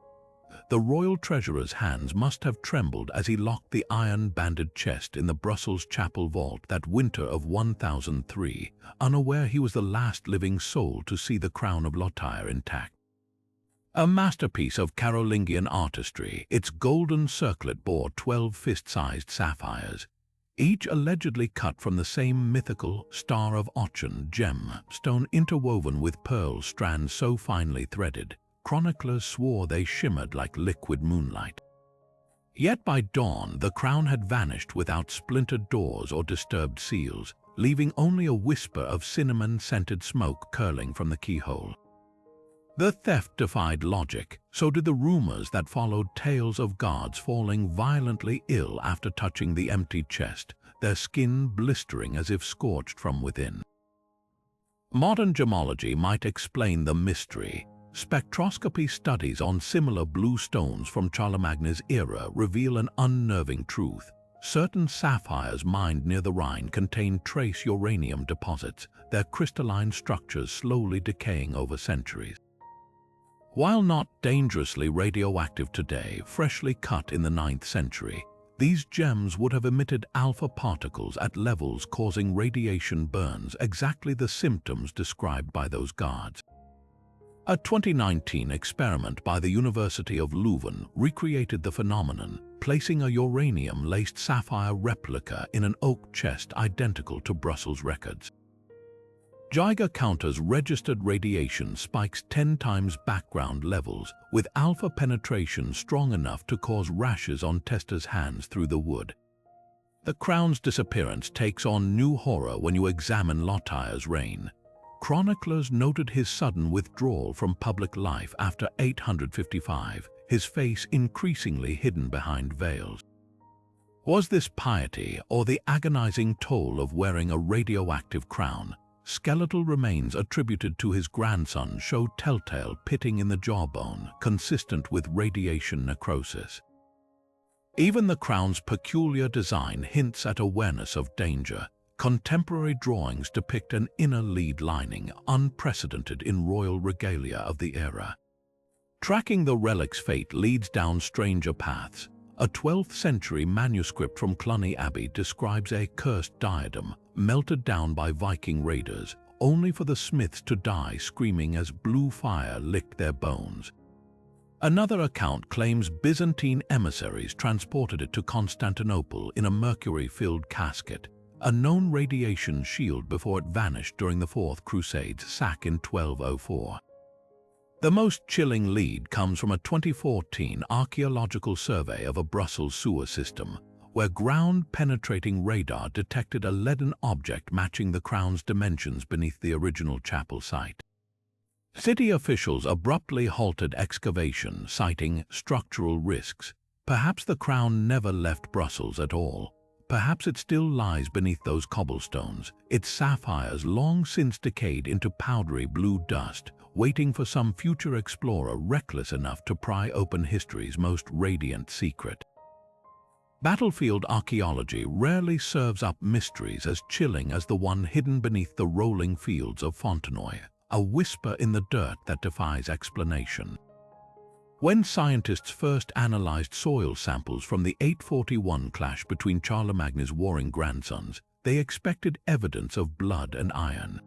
The royal treasurer's hands must have trembled as he locked the iron-banded chest in the Brussels chapel vault that winter of 1003, unaware he was the last living soul to see the crown of Lothair intact. A masterpiece of Carolingian artistry, its golden circlet bore 12 fist-sized sapphires, each allegedly cut from the same mythical Star of Ochen gem-stone interwoven with pearl strands so finely threaded, chroniclers swore they shimmered like liquid moonlight. Yet by dawn, the crown had vanished without splintered doors or disturbed seals, leaving only a whisper of cinnamon-scented smoke curling from the keyhole. The theft defied logic, so did the rumors that followed, tales of guards falling violently ill after touching the empty chest, their skin blistering as if scorched from within. Modern gemology might explain the mystery. Spectroscopy studies on similar blue stones from Charlemagne's era reveal an unnerving truth. Certain sapphires mined near the Rhine contain trace uranium deposits, their crystalline structures slowly decaying over centuries. While not dangerously radioactive today, freshly cut in the 9th century, these gems would have emitted alpha particles at levels causing radiation burns, exactly the symptoms described by those guards. A 2019 experiment by the University of Leuven recreated the phenomenon, placing a uranium-laced sapphire replica in an oak chest identical to Brussels records. Geiger counters registered radiation spikes 10 times background levels, with alpha penetration strong enough to cause rashes on testers' hands through the wood. The crown's disappearance takes on new horror when you examine Lothaire's reign. Chroniclers noted his sudden withdrawal from public life after 855, his face increasingly hidden behind veils. Was this piety or the agonizing toll of wearing a radioactive crown? Skeletal remains attributed to his grandson show telltale pitting in the jawbone, consistent with radiation necrosis. Even the crown's peculiar design hints at awareness of danger. Contemporary drawings depict an inner lead lining, unprecedented in royal regalia of the era. Tracking the relic's fate leads down stranger paths. A 12th century manuscript from Cluny Abbey describes a cursed diadem, melted down by Viking raiders, only for the smiths to die screaming as blue fire licked their bones. Another account claims Byzantine emissaries transported it to Constantinople in a mercury-filled casket, a known radiation shield before it vanished during the Fourth Crusade's sack in 1204. The most chilling lead comes from a 2014 archaeological survey of a Brussels sewer system, where ground-penetrating radar detected a leaden object matching the crown's dimensions beneath the original chapel site. City officials abruptly halted excavation, citing structural risks. Perhaps the crown never left Brussels at all. Perhaps it still lies beneath those cobblestones, its sapphires long since decayed into powdery blue dust, waiting for some future explorer reckless enough to pry open history's most radiant secret. Battlefield archaeology rarely serves up mysteries as chilling as the one hidden beneath the rolling fields of Fontenoy, a whisper in the dirt that defies explanation. When scientists first analyzed soil samples from the 841 clash between Charlemagne's warring grandsons, they expected evidence of blood and iron.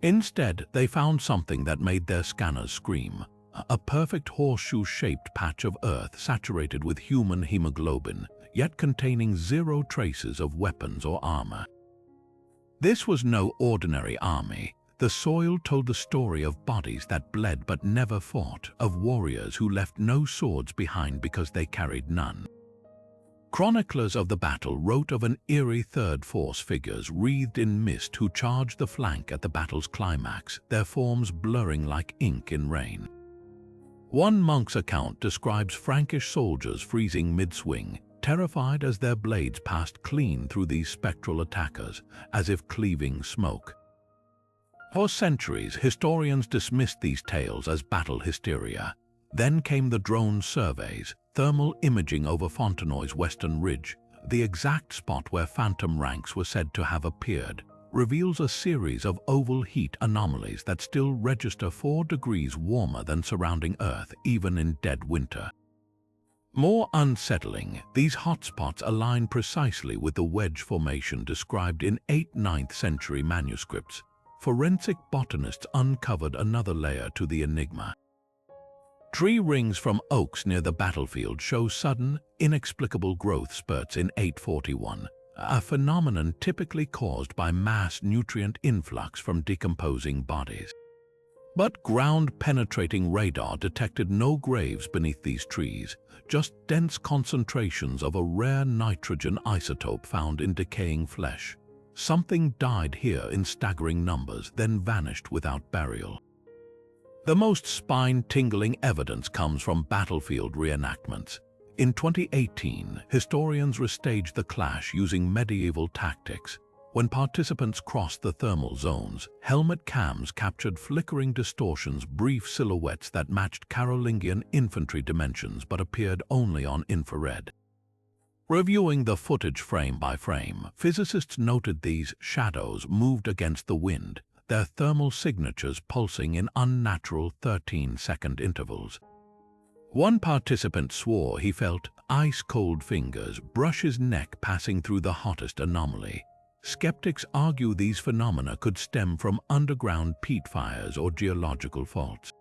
Instead, they found something that made their scanners scream: a perfect horseshoe-shaped patch of earth saturated with human hemoglobin, yet containing zero traces of weapons or armor. This was no ordinary army. The soil told the story of bodies that bled but never fought, of warriors who left no swords behind because they carried none. Chroniclers of the battle wrote of an eerie third force figures wreathed in mist who charged the flank at the battle's climax, their forms blurring like ink in rain. One monk's account describes Frankish soldiers freezing mid-swing, terrified as their blades passed clean through these spectral attackers, as if cleaving smoke. For centuries, historians dismissed these tales as battle hysteria. Then came the drone surveys, thermal imaging over Fontenoy's western ridge, the exact spot where phantom ranks were said to have appeared, reveals a series of oval heat anomalies that still register 4 degrees warmer than surrounding Earth, even in dead winter. More unsettling, these hotspots align precisely with the wedge formation described in 8th-9th century manuscripts. Forensic botanists uncovered another layer to the enigma. Tree rings from oaks near the battlefield show sudden, inexplicable growth spurts in 841, a phenomenon typically caused by mass nutrient influx from decomposing bodies. But ground-penetrating radar detected no graves beneath these trees, just dense concentrations of a rare nitrogen isotope found in decaying flesh. Something died here in staggering numbers, then vanished without burial. The most spine-tingling evidence comes from battlefield reenactments. In 2018, historians restaged the clash using medieval tactics. When participants crossed the thermal zones, helmet cams captured flickering distortions, brief silhouettes that matched Carolingian infantry dimensions but appeared only on infrared. Reviewing the footage frame by frame, physicists noted these shadows moved against the wind, their thermal signatures pulsing in unnatural 13-second intervals. One participant swore he felt ice-cold fingers brush his neck passing through the hottest anomaly. Skeptics argue these phenomena could stem from underground peat fires or geological faults.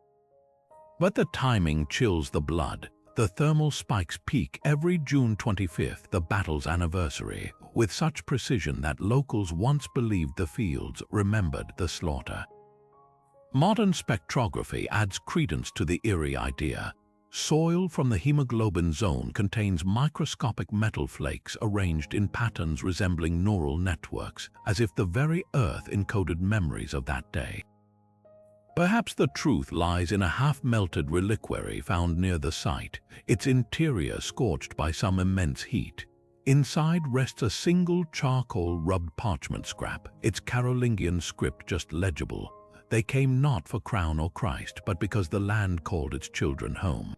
But the timing chills the blood. The thermal spikes peak every June 25th, the battle's anniversary, with such precision that locals once believed the fields remembered the slaughter. Modern spectrography adds credence to the eerie idea. Soil from the hemoglobin zone contains microscopic metal flakes arranged in patterns resembling neural networks, as if the very earth encoded memories of that day. Perhaps the truth lies in a half-melted reliquary found near the site, its interior scorched by some immense heat. Inside rests a single charcoal-rubbed parchment scrap, its Carolingian script just legible. They came not for crown or Christ, but because the land called its children home.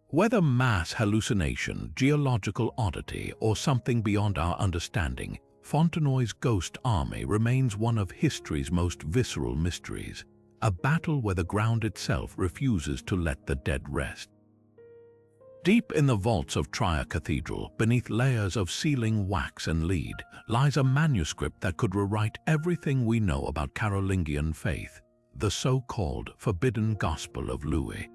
Whether mass hallucination, geological oddity, or something beyond our understanding, Fontenoy's ghost army remains one of history's most visceral mysteries, a battle where the ground itself refuses to let the dead rest. Deep in the vaults of Trier Cathedral, beneath layers of sealing wax and lead, lies a manuscript that could rewrite everything we know about Carolingian faith, the so-called Forbidden Gospel of Louis.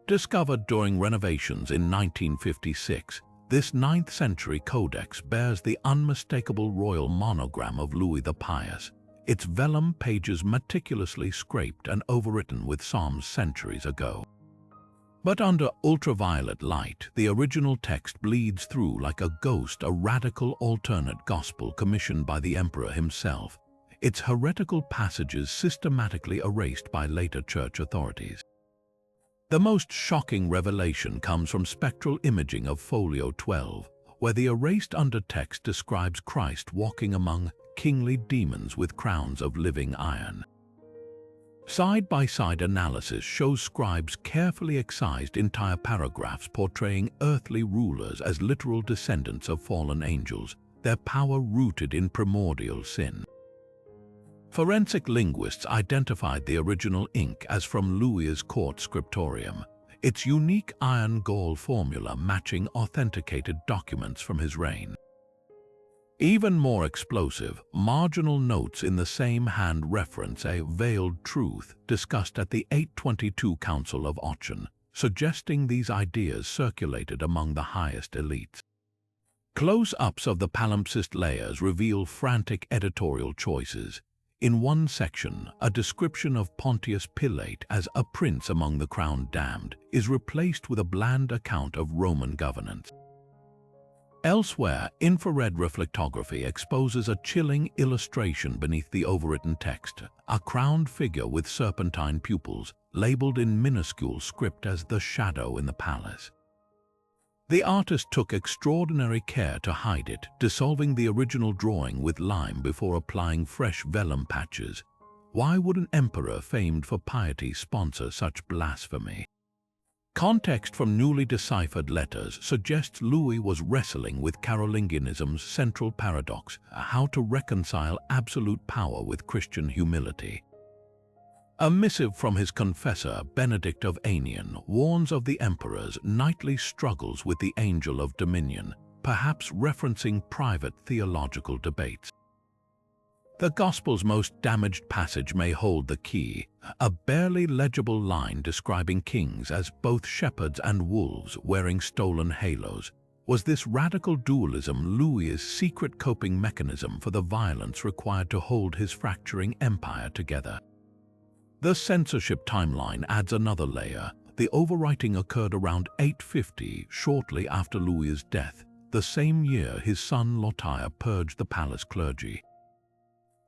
Discovered during renovations in 1956, this 9th-century codex bears the unmistakable royal monogram of Louis the Pious, its vellum pages meticulously scraped and overwritten with psalms centuries ago. But under ultraviolet light, the original text bleeds through like a ghost, a radical alternate gospel commissioned by the emperor himself, its heretical passages systematically erased by later church authorities. The most shocking revelation comes from spectral imaging of Folio 12, where the erased undertext describes Christ walking among kingly demons with crowns of living iron. Side-by-side analysis shows scribes carefully excised entire paragraphs portraying earthly rulers as literal descendants of fallen angels, their power rooted in primordial sin. Forensic linguists identified the original ink as from Louis's court scriptorium, its unique iron gall formula matching authenticated documents from his reign. Even more explosive, marginal notes in the same hand reference a veiled truth discussed at the 822 Council of Aachen, suggesting these ideas circulated among the highest elites. Close-ups of the palimpsest layers reveal frantic editorial choices. In one section, a description of Pontius Pilate as a prince among the crowned damned is replaced with a bland account of Roman governance. Elsewhere, infrared reflectography exposes a chilling illustration beneath the overwritten text, a crowned figure with serpentine pupils, labeled in minuscule script as the shadow in the palace. The artist took extraordinary care to hide it, dissolving the original drawing with lime before applying fresh vellum patches. Why would an emperor famed for piety sponsor such blasphemy? Context from newly deciphered letters suggests Louis was wrestling with Carolingianism's central paradox, how to reconcile absolute power with Christian humility. A missive from his confessor, Benedict of Anian, warns of the emperor's nightly struggles with the angel of dominion, perhaps referencing private theological debates. The Gospel's most damaged passage may hold the key, a barely legible line describing kings as both shepherds and wolves wearing stolen halos. Was this radical dualism Louis's secret coping mechanism for the violence required to hold his fracturing empire together? The censorship timeline adds another layer. The overwriting occurred around 850, shortly after Louis's death, the same year his son Lothair purged the palace clergy.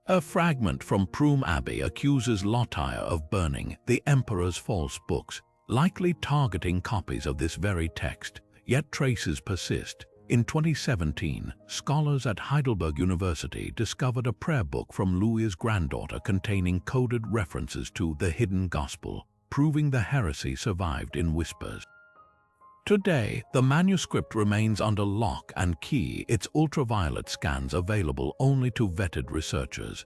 A fragment from Prüm Abbey accuses Lothair of burning the emperor's false books, likely targeting copies of this very text, yet traces persist. In 2017, scholars at Heidelberg University discovered a prayer book from Louis's granddaughter containing coded references to the hidden gospel, proving the heresy survived in whispers. Today, the manuscript remains under lock and key, its ultraviolet scans available only to vetted researchers.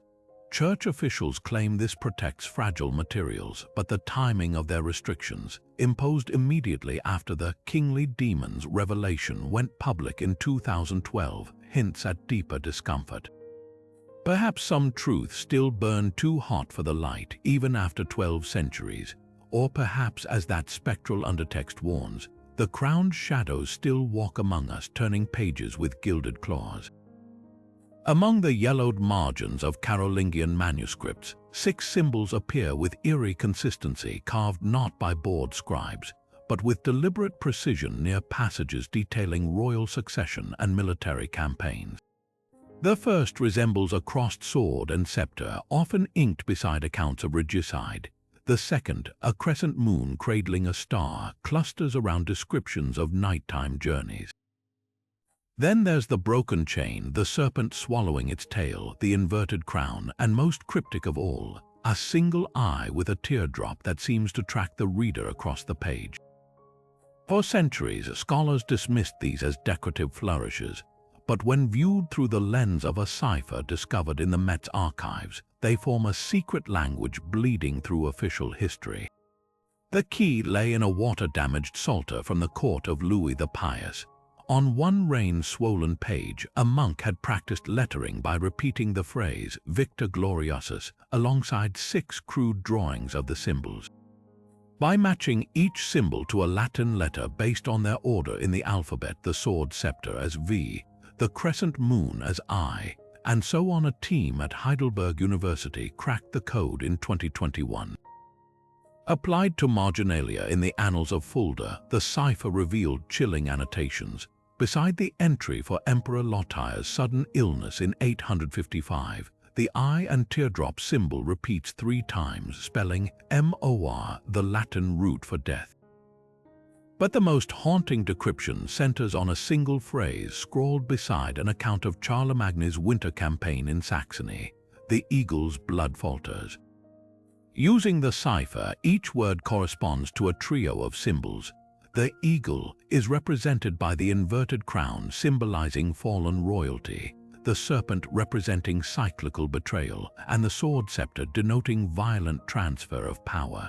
Church officials claim this protects fragile materials, but the timing of their restrictions, imposed immediately after the kingly demons revelation went public in 2012, hints at deeper discomfort. Perhaps some truths still burn too hot for the light, even after 12 centuries. Or perhaps, as that spectral undertext warns, the crowned shadows still walk among us, turning pages with gilded claws. Among the yellowed margins of Carolingian manuscripts, 6 symbols appear with eerie consistency, carved not by bored scribes, but with deliberate precision near passages detailing royal succession and military campaigns. The first resembles a crossed sword and scepter, often inked beside accounts of regicide. The second, a crescent moon cradling a star, clusters around descriptions of nighttime journeys. Then there's the broken chain, the serpent swallowing its tail, the inverted crown, and most cryptic of all, a single eye with a teardrop that seems to track the reader across the page. For centuries, scholars dismissed these as decorative flourishes, but when viewed through the lens of a cipher discovered in the Met's archives, they form a secret language bleeding through official history. The key lay in a water-damaged psalter from the court of Louis the Pious. On one rain-swollen page, a monk had practiced lettering by repeating the phrase Victor Gloriosus alongside 6 crude drawings of the symbols. By matching each symbol to a Latin letter based on their order in the alphabet, the sword scepter as V, the crescent moon as I, and so on, a team at Heidelberg University cracked the code in 2021. Applied to marginalia in the Annals of Fulda, the cipher revealed chilling annotations. Beside the entry for Emperor Lotire's sudden illness in 855, the eye and teardrop symbol repeats 3 times, spelling mor, the Latin root for death. But the most haunting decryption centers on a single phrase scrawled beside an account of Charlemagne's winter campaign in Saxony: the eagle's blood falters. Using the cipher, each word corresponds to a trio of symbols. The eagle is represented by the inverted crown symbolizing fallen royalty, the serpent representing cyclical betrayal, and the sword scepter denoting violent transfer of power.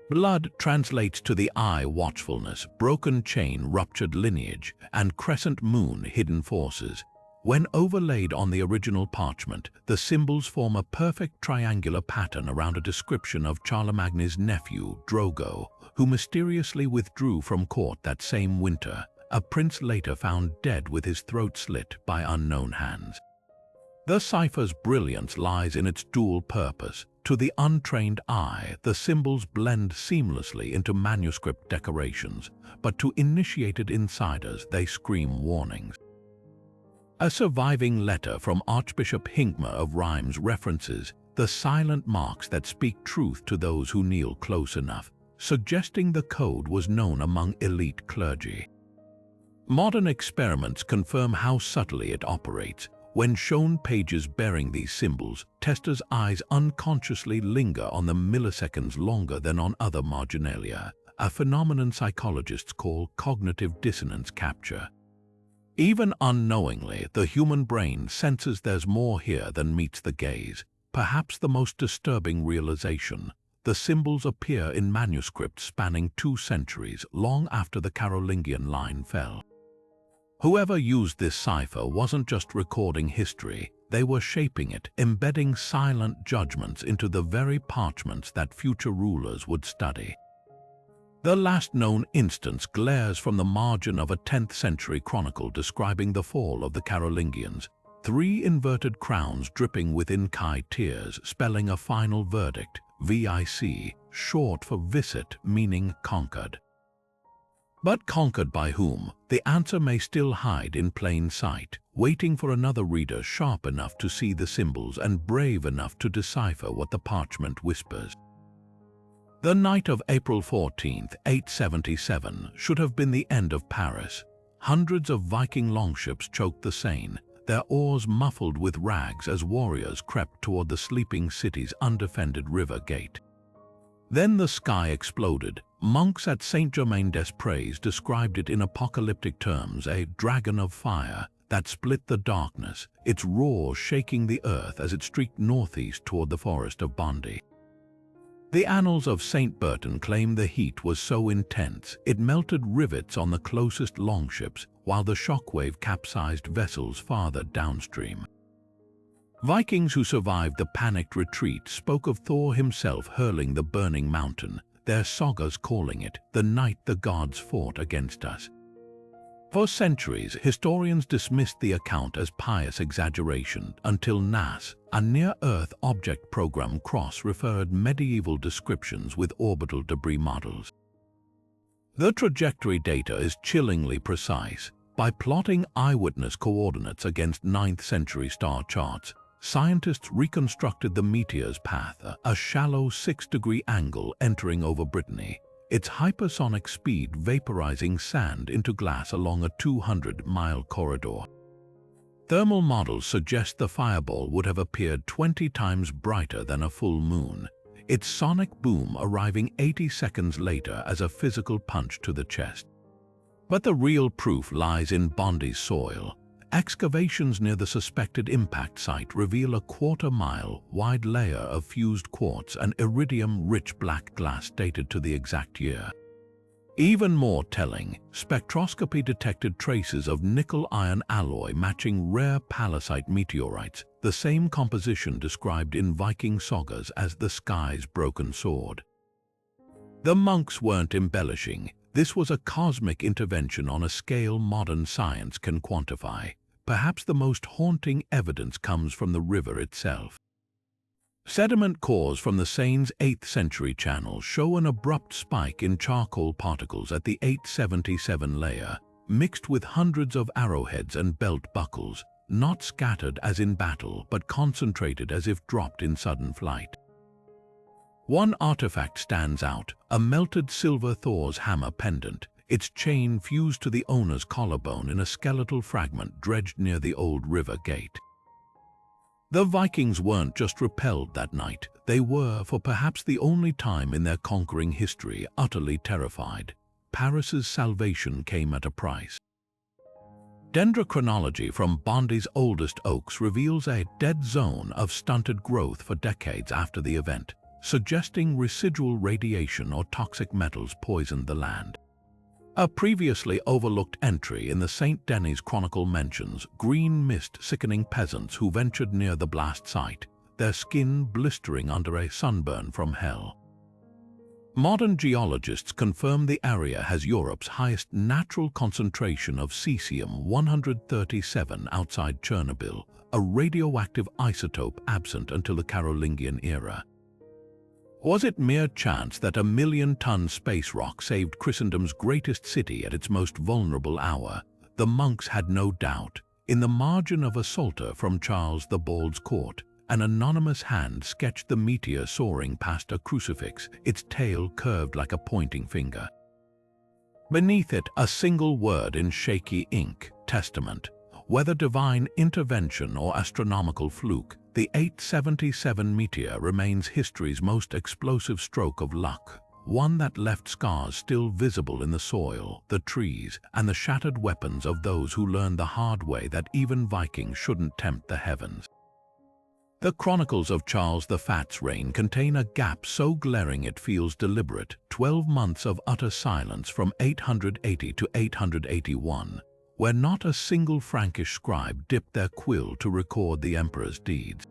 Blood translates to the eye watchfulness, broken chain ruptured lineage, and crescent moon hidden forces. When overlaid on the original parchment, the symbols form a perfect triangular pattern around a description of Charlemagne's nephew, Drogo, who mysteriously withdrew from court that same winter, a prince later found dead with his throat slit by unknown hands. The cipher's brilliance lies in its dual purpose. To the untrained eye, the symbols blend seamlessly into manuscript decorations, but to initiated insiders, they scream warnings. A surviving letter from Archbishop Hincmar of Reims references the silent marks that speak truth to those who kneel close enough, suggesting the code was known among elite clergy. Modern experiments confirm how subtly it operates. When shown pages bearing these symbols, testers' eyes unconsciously linger on them milliseconds longer than on other marginalia, a phenomenon psychologists call cognitive dissonance capture. Even unknowingly, the human brain senses there's more here than meets the gaze. Perhaps the most disturbing realization: the symbols appear in manuscripts spanning 2 centuries, long after the Carolingian line fell. Whoever used this cipher wasn't just recording history, they were shaping it, embedding silent judgments into the very parchments that future rulers would study. The last known instance glares from the margin of a 10th century chronicle describing the fall of the Carolingians: 3 inverted crowns dripping with Inkai tears, spelling a final verdict, VIC, short for vicit, meaning conquered. But conquered by whom? The answer may still hide in plain sight, waiting for another reader sharp enough to see the symbols and brave enough to decipher what the parchment whispers. The night of April 14, 877, should have been the end of Paris. hundreds of Viking longships choked the Seine, their oars muffled with rags as warriors crept toward the sleeping city's undefended river gate. Then the sky exploded. Monks at Saint-Germain-des-Prés described it in apocalyptic terms, a dragon of fire that split the darkness, its roar shaking the earth as it streaked northeast toward the forest of Bondy. The annals of St. Bertin claim the heat was so intense it melted rivets on the closest longships, while the shockwave capsized vessels farther downstream. Vikings who survived the panicked retreat spoke of Thor himself hurling the burning mountain, their sagas calling it the night the gods fought against us. For centuries, historians dismissed the account as pious exaggeration until NAS, a near-Earth object program, cross-referred medieval descriptions with orbital debris models. The trajectory data is chillingly precise. By plotting eyewitness coordinates against 9th century star charts, scientists reconstructed the meteor's path, a shallow 6-degree angle entering over Brittany, its hypersonic speed vaporizing sand into glass along a 200-mile corridor. Thermal models suggest the fireball would have appeared 20 times brighter than a full moon, its sonic boom arriving 80 seconds later as a physical punch to the chest. But the real proof lies in Bondy's soil. Excavations near the suspected impact site reveal a quarter-mile wide layer of fused quartz and iridium-rich black glass dated to the exact year. Even more telling, spectroscopy detected traces of nickel-iron alloy matching rare palisite meteorites, the same composition described in Viking sagas as the sky's broken sword. The monks weren't embellishing. This was a cosmic intervention on a scale modern science can quantify. Perhaps the most haunting evidence comes from the river itself. Sediment cores from the Seine's 8th century channel show an abrupt spike in charcoal particles at the 877 layer, mixed with hundreds of arrowheads and belt buckles, not scattered as in battle but concentrated as if dropped in sudden flight. One artifact stands out, a melted silver Thor's hammer pendant, its chain fused to the owner's collarbone in a skeletal fragment dredged near the old river gate. The Vikings weren't just repelled that night, they were, for perhaps the only time in their conquering history, utterly terrified. Paris's salvation came at a price. Dendrochronology from Bondy's oldest oaks reveals a dead zone of stunted growth for decades after the event, suggesting residual radiation or toxic metals poisoned the land. A previously overlooked entry in the St. Denis Chronicle mentions green mist sickening peasants who ventured near the blast site, their skin blistering under a sunburn from hell. Modern geologists confirm the area has Europe's highest natural concentration of cesium-137 outside Chernobyl, a radioactive isotope absent until the Carolingian era. Was it mere chance that a million-ton space rock saved Christendom's greatest city at its most vulnerable hour? The monks had no doubt. In the margin of a psalter from Charles the Bald's court, an anonymous hand sketched the meteor soaring past a crucifix, its tail curved like a pointing finger. Beneath it, a single word in shaky ink, testament. Whether divine intervention or astronomical fluke, the 877 meteor remains history's most explosive stroke of luck, one that left scars still visible in the soil, the trees, and the shattered weapons of those who learned the hard way that even Vikings shouldn't tempt the heavens. The chronicles of Charles the Fat's reign contain a gap so glaring it feels deliberate, 12 months of utter silence from 880 to 881. Where not a single Frankish scribe dipped their quill to record the emperor's deeds.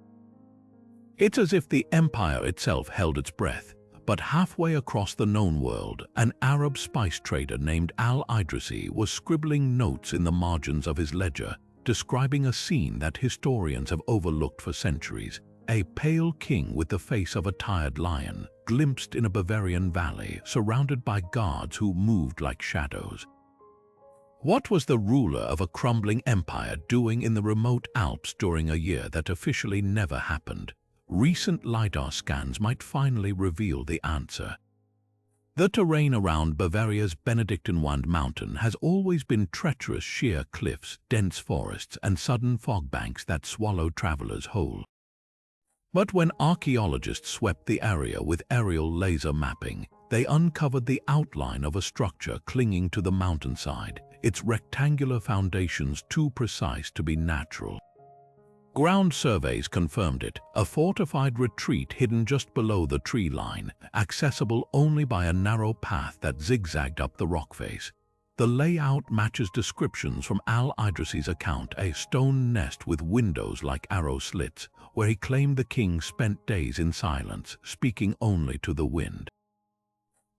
It's as if the empire itself held its breath, but halfway across the known world, an Arab spice trader named Al-Idrisi was scribbling notes in the margins of his ledger, describing a scene that historians have overlooked for centuries. A pale king with the face of a tired lion, glimpsed in a Bavarian valley, surrounded by guards who moved like shadows. What was the ruler of a crumbling empire doing in the remote Alps during a year that officially never happened? Recent LiDAR scans might finally reveal the answer. The terrain around Bavaria's Benedictine Wand Mountain has always been treacherous sheer cliffs, dense forests, and sudden fog banks that swallow travelers whole. But when archaeologists swept the area with aerial laser mapping, they uncovered the outline of a structure clinging to the mountainside, its rectangular foundations too precise to be natural. Ground surveys confirmed it, a fortified retreat hidden just below the tree line, accessible only by a narrow path that zigzagged up the rock face. The layout matches descriptions from Al-Idrisi's account, a stone nest with windows like arrow slits, where he claimed the king spent days in silence, speaking only to the wind.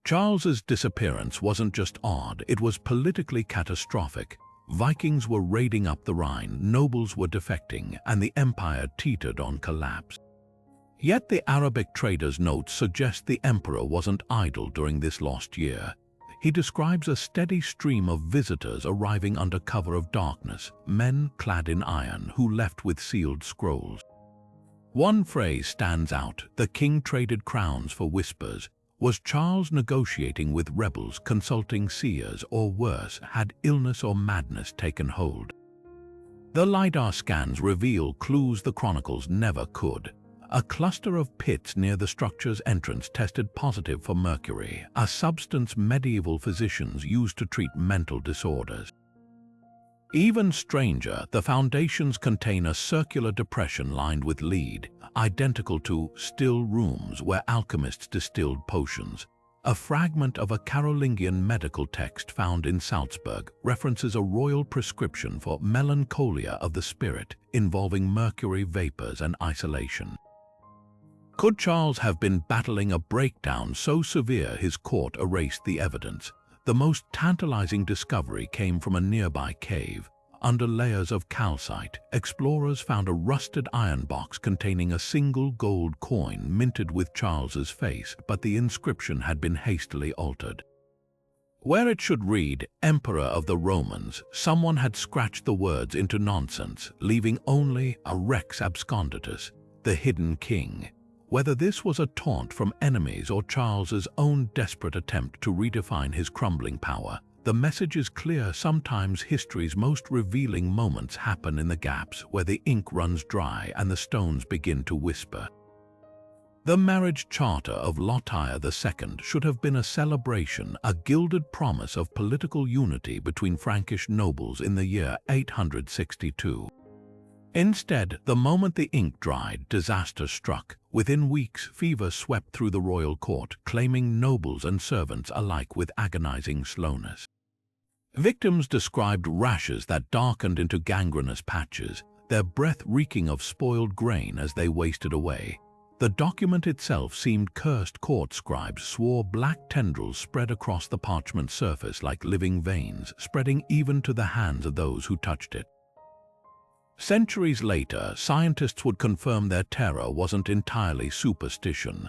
Charles's disappearance wasn't just odd, it was politically catastrophic. Vikings were raiding up the Rhine, nobles were defecting, and the empire teetered on collapse. Yet the Arabic trader's notes suggest the emperor wasn't idle during this lost year. He describes a steady stream of visitors arriving under cover of darkness, men clad in iron who left with sealed scrolls. One phrase stands out: the king traded crowns for whispers. Was Charles negotiating with rebels, consulting seers, or worse, had illness or madness taken hold? The LiDAR scans reveal clues the chronicles never could. A cluster of pits near the structure's entrance tested positive for mercury, a substance medieval physicians used to treat mental disorders. Even stranger, the foundations contain a circular depression lined with lead, identical to still rooms where alchemists distilled potions. A fragment of a Carolingian medical text found in Salzburg references a royal prescription for melancholia of the spirit involving mercury vapors and isolation. Could Charles have been battling a breakdown so severe his court erased the evidence? The most tantalizing discovery came from a nearby cave. Under layers of calcite, explorers found a rusted iron box containing a single gold coin minted with Charles's face, but the inscription had been hastily altered. Where it should read, Emperor of the Romans, someone had scratched the words into nonsense, leaving only a Rex Absconditus, the hidden king. Whether this was a taunt from enemies or Charles's own desperate attempt to redefine his crumbling power, the message is clear: sometimes history's most revealing moments happen in the gaps where the ink runs dry and the stones begin to whisper. The marriage charter of Lothair II should have been a celebration, a gilded promise of political unity between Frankish nobles in the year 862. Instead, the moment the ink dried, disaster struck. Within weeks, fever swept through the royal court, claiming nobles and servants alike with agonizing slowness. Victims described rashes that darkened into gangrenous patches, their breath reeking of spoiled grain as they wasted away. The document itself seemed cursed. Court scribes swore black tendrils spread across the parchment surface like living veins, spreading even to the hands of those who touched it. Centuries later, scientists would confirm their terror wasn't entirely superstition.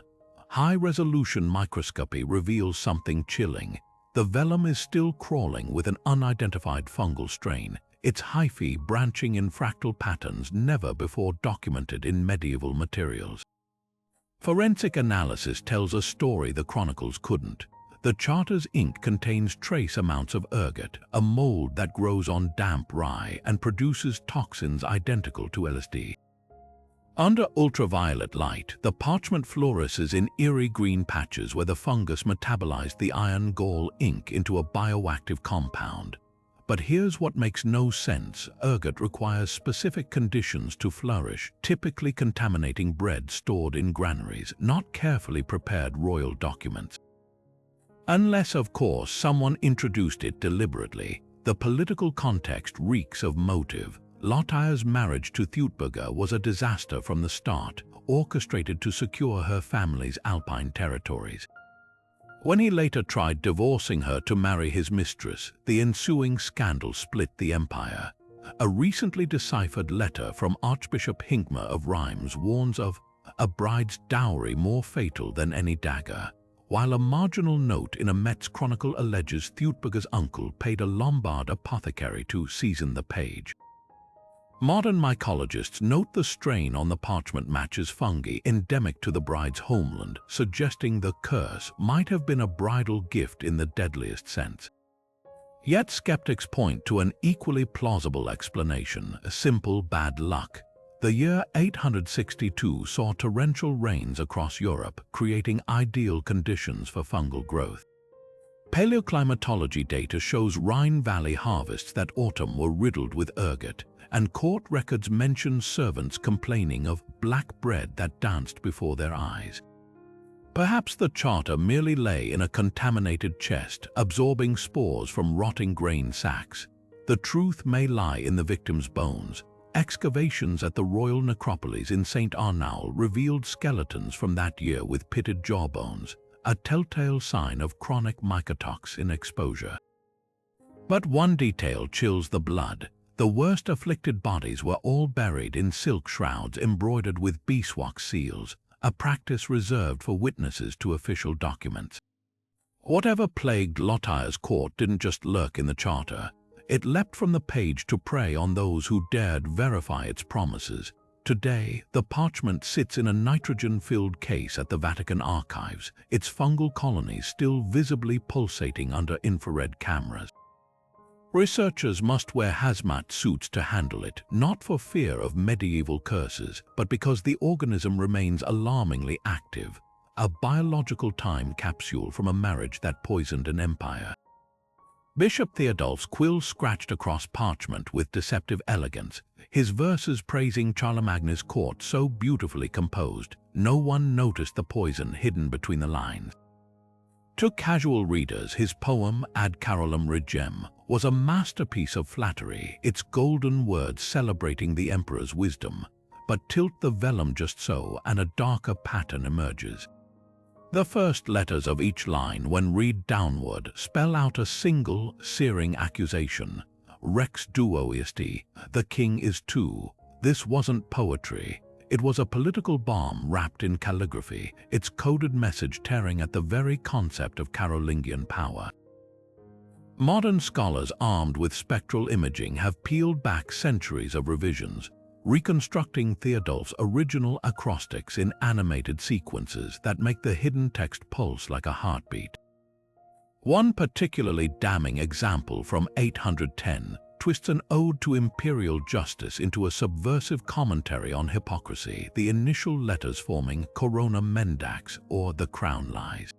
High-resolution microscopy reveals something chilling. The vellum is still crawling with an unidentified fungal strain, its hyphae branching in fractal patterns never before documented in medieval materials. Forensic analysis tells a story the chronicles couldn't. The charter's ink contains trace amounts of ergot, a mold that grows on damp rye and produces toxins identical to LSD. Under ultraviolet light, the parchment fluoresces in eerie green patches where the fungus metabolized the iron gall ink into a bioactive compound. But here's what makes no sense: ergot requires specific conditions to flourish, typically contaminating bread stored in granaries, not carefully prepared royal documents. Unless, of course, someone introduced it deliberately. The political context reeks of motive. Lothair's marriage to Theuttberga was a disaster from the start, orchestrated to secure her family's alpine territories. When he later tried divorcing her to marry his mistress, the ensuing scandal split the empire. A recently deciphered letter from Archbishop Hincmar of Reims warns of a bride's dowry more fatal than any dagger, while a marginal note in a Metz chronicle alleges Theuttberga's uncle paid a Lombard apothecary to season the page. Modern mycologists note the strain on the parchment matches fungi endemic to the bride's homeland, suggesting the curse might have been a bridal gift in the deadliest sense. Yet skeptics point to an equally plausible explanation: simple bad luck. The year 862 saw torrential rains across Europe, creating ideal conditions for fungal growth. Paleoclimatology data shows Rhine Valley harvests that autumn were riddled with ergot, and court records mention servants complaining of black bread that danced before their eyes. Perhaps the charter merely lay in a contaminated chest, absorbing spores from rotting grain sacks. The truth may lie in the victim's bones. Excavations at the royal necropolis in St. Arnaud revealed skeletons from that year with pitted jawbones, a telltale sign of chronic mycotoxin exposure. But one detail chills the blood. The worst afflicted bodies were all buried in silk shrouds embroidered with beeswax seals, a practice reserved for witnesses to official documents. Whatever plagued Lothaire's court didn't just lurk in the charter. It leapt from the page to prey on those who dared verify its promises. Today, the parchment sits in a nitrogen-filled case at the Vatican archives, its fungal colonies still visibly pulsating under infrared cameras. Researchers must wear hazmat suits to handle it, not for fear of medieval curses, but because the organism remains alarmingly active, a biological time capsule from a marriage that poisoned an empire. Bishop Theodulf's quill scratched across parchment with deceptive elegance, his verses praising Charlemagne's court so beautifully composed, no one noticed the poison hidden between the lines. To casual readers, his poem Ad Carolum Regem was a masterpiece of flattery, its golden words celebrating the emperor's wisdom. But tilt the vellum just so, and a darker pattern emerges. The first letters of each line, when read downward, spell out a single, searing accusation. Rex duo isti, the king is two. This wasn't poetry. It was a political bomb wrapped in calligraphy, its coded message tearing at the very concept of Carolingian power. Modern scholars armed with spectral imaging have peeled back centuries of revisions, reconstructing Theodulf's original acrostics in animated sequences that make the hidden text pulse like a heartbeat. One particularly damning example from 810 twists an ode to imperial justice into a subversive commentary on hypocrisy, the initial letters forming Corona Mendax, or the crown lies.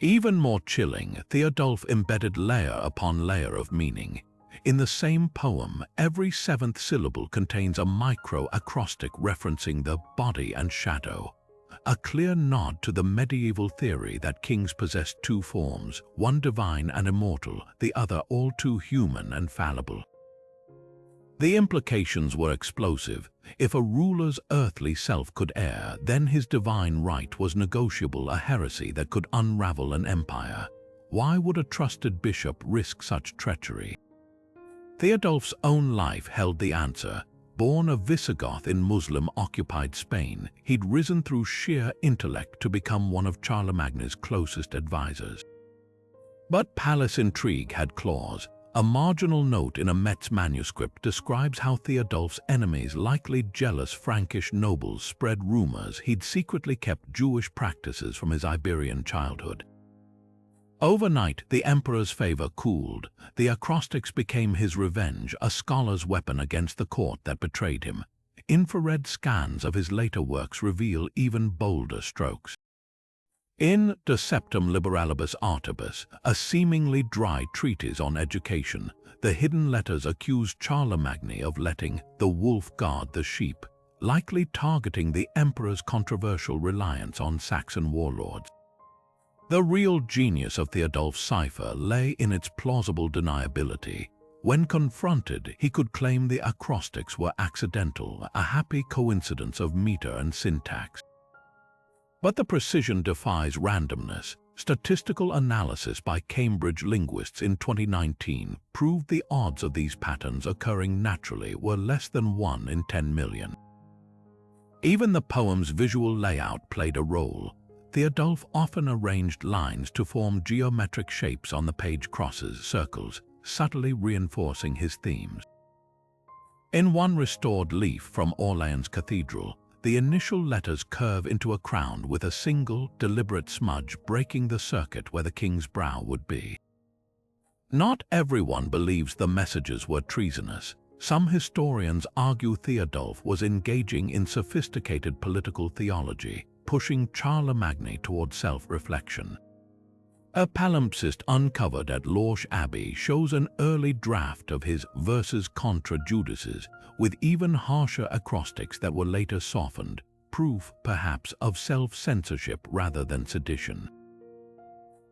Even more chilling, Theodulf embedded layer upon layer of meaning. In the same poem, every seventh syllable contains a micro-acrostic referencing the body and shadow, a clear nod to the medieval theory that kings possessed two forms, one divine and immortal, the other all too human and fallible. The implications were explosive. If a ruler's earthly self could err, then his divine right was negotiable, a heresy that could unravel an empire. Why would a trusted bishop risk such treachery? Theodulf's own life held the answer. Born a Visigoth in Muslim-occupied Spain, he'd risen through sheer intellect to become one of Charlemagne's closest advisors. But palace intrigue had claws. A marginal note in a Metz manuscript describes how Theodulf's enemies, likely jealous Frankish nobles, spread rumors he'd secretly kept Jewish practices from his Iberian childhood. Overnight, the emperor's favor cooled. The acrostics became his revenge, a scholar's weapon against the court that betrayed him. Infrared scans of his later works reveal even bolder strokes. In De Septem Liberalibus Artibus, a seemingly dry treatise on education, the hidden letters accuse Charlemagne of letting the wolf guard the sheep, likely targeting the emperor's controversial reliance on Saxon warlords. The real genius of Theodulf's cipher lay in its plausible deniability. When confronted, he could claim the acrostics were accidental, a happy coincidence of meter and syntax. But the precision defies randomness. Statistical analysis by Cambridge linguists in 2019 proved the odds of these patterns occurring naturally were less than 1 in 10 million. Even the poem's visual layout played a role. Theodulf often arranged lines to form geometric shapes on the page, crosses, circles, subtly reinforcing his themes. In one restored leaf from Orleans Cathedral, the initial letters curve into a crown with a single, deliberate smudge breaking the circuit where the king's brow would be. Not everyone believes the messages were treasonous. Some historians argue Theodulf was engaging in sophisticated political theology, pushing Charlemagne toward self-reflection. A palimpsest uncovered at Lorsch Abbey shows an early draft of his Verses contra Judices, with even harsher acrostics that were later softened, proof, perhaps, of self-censorship rather than sedition.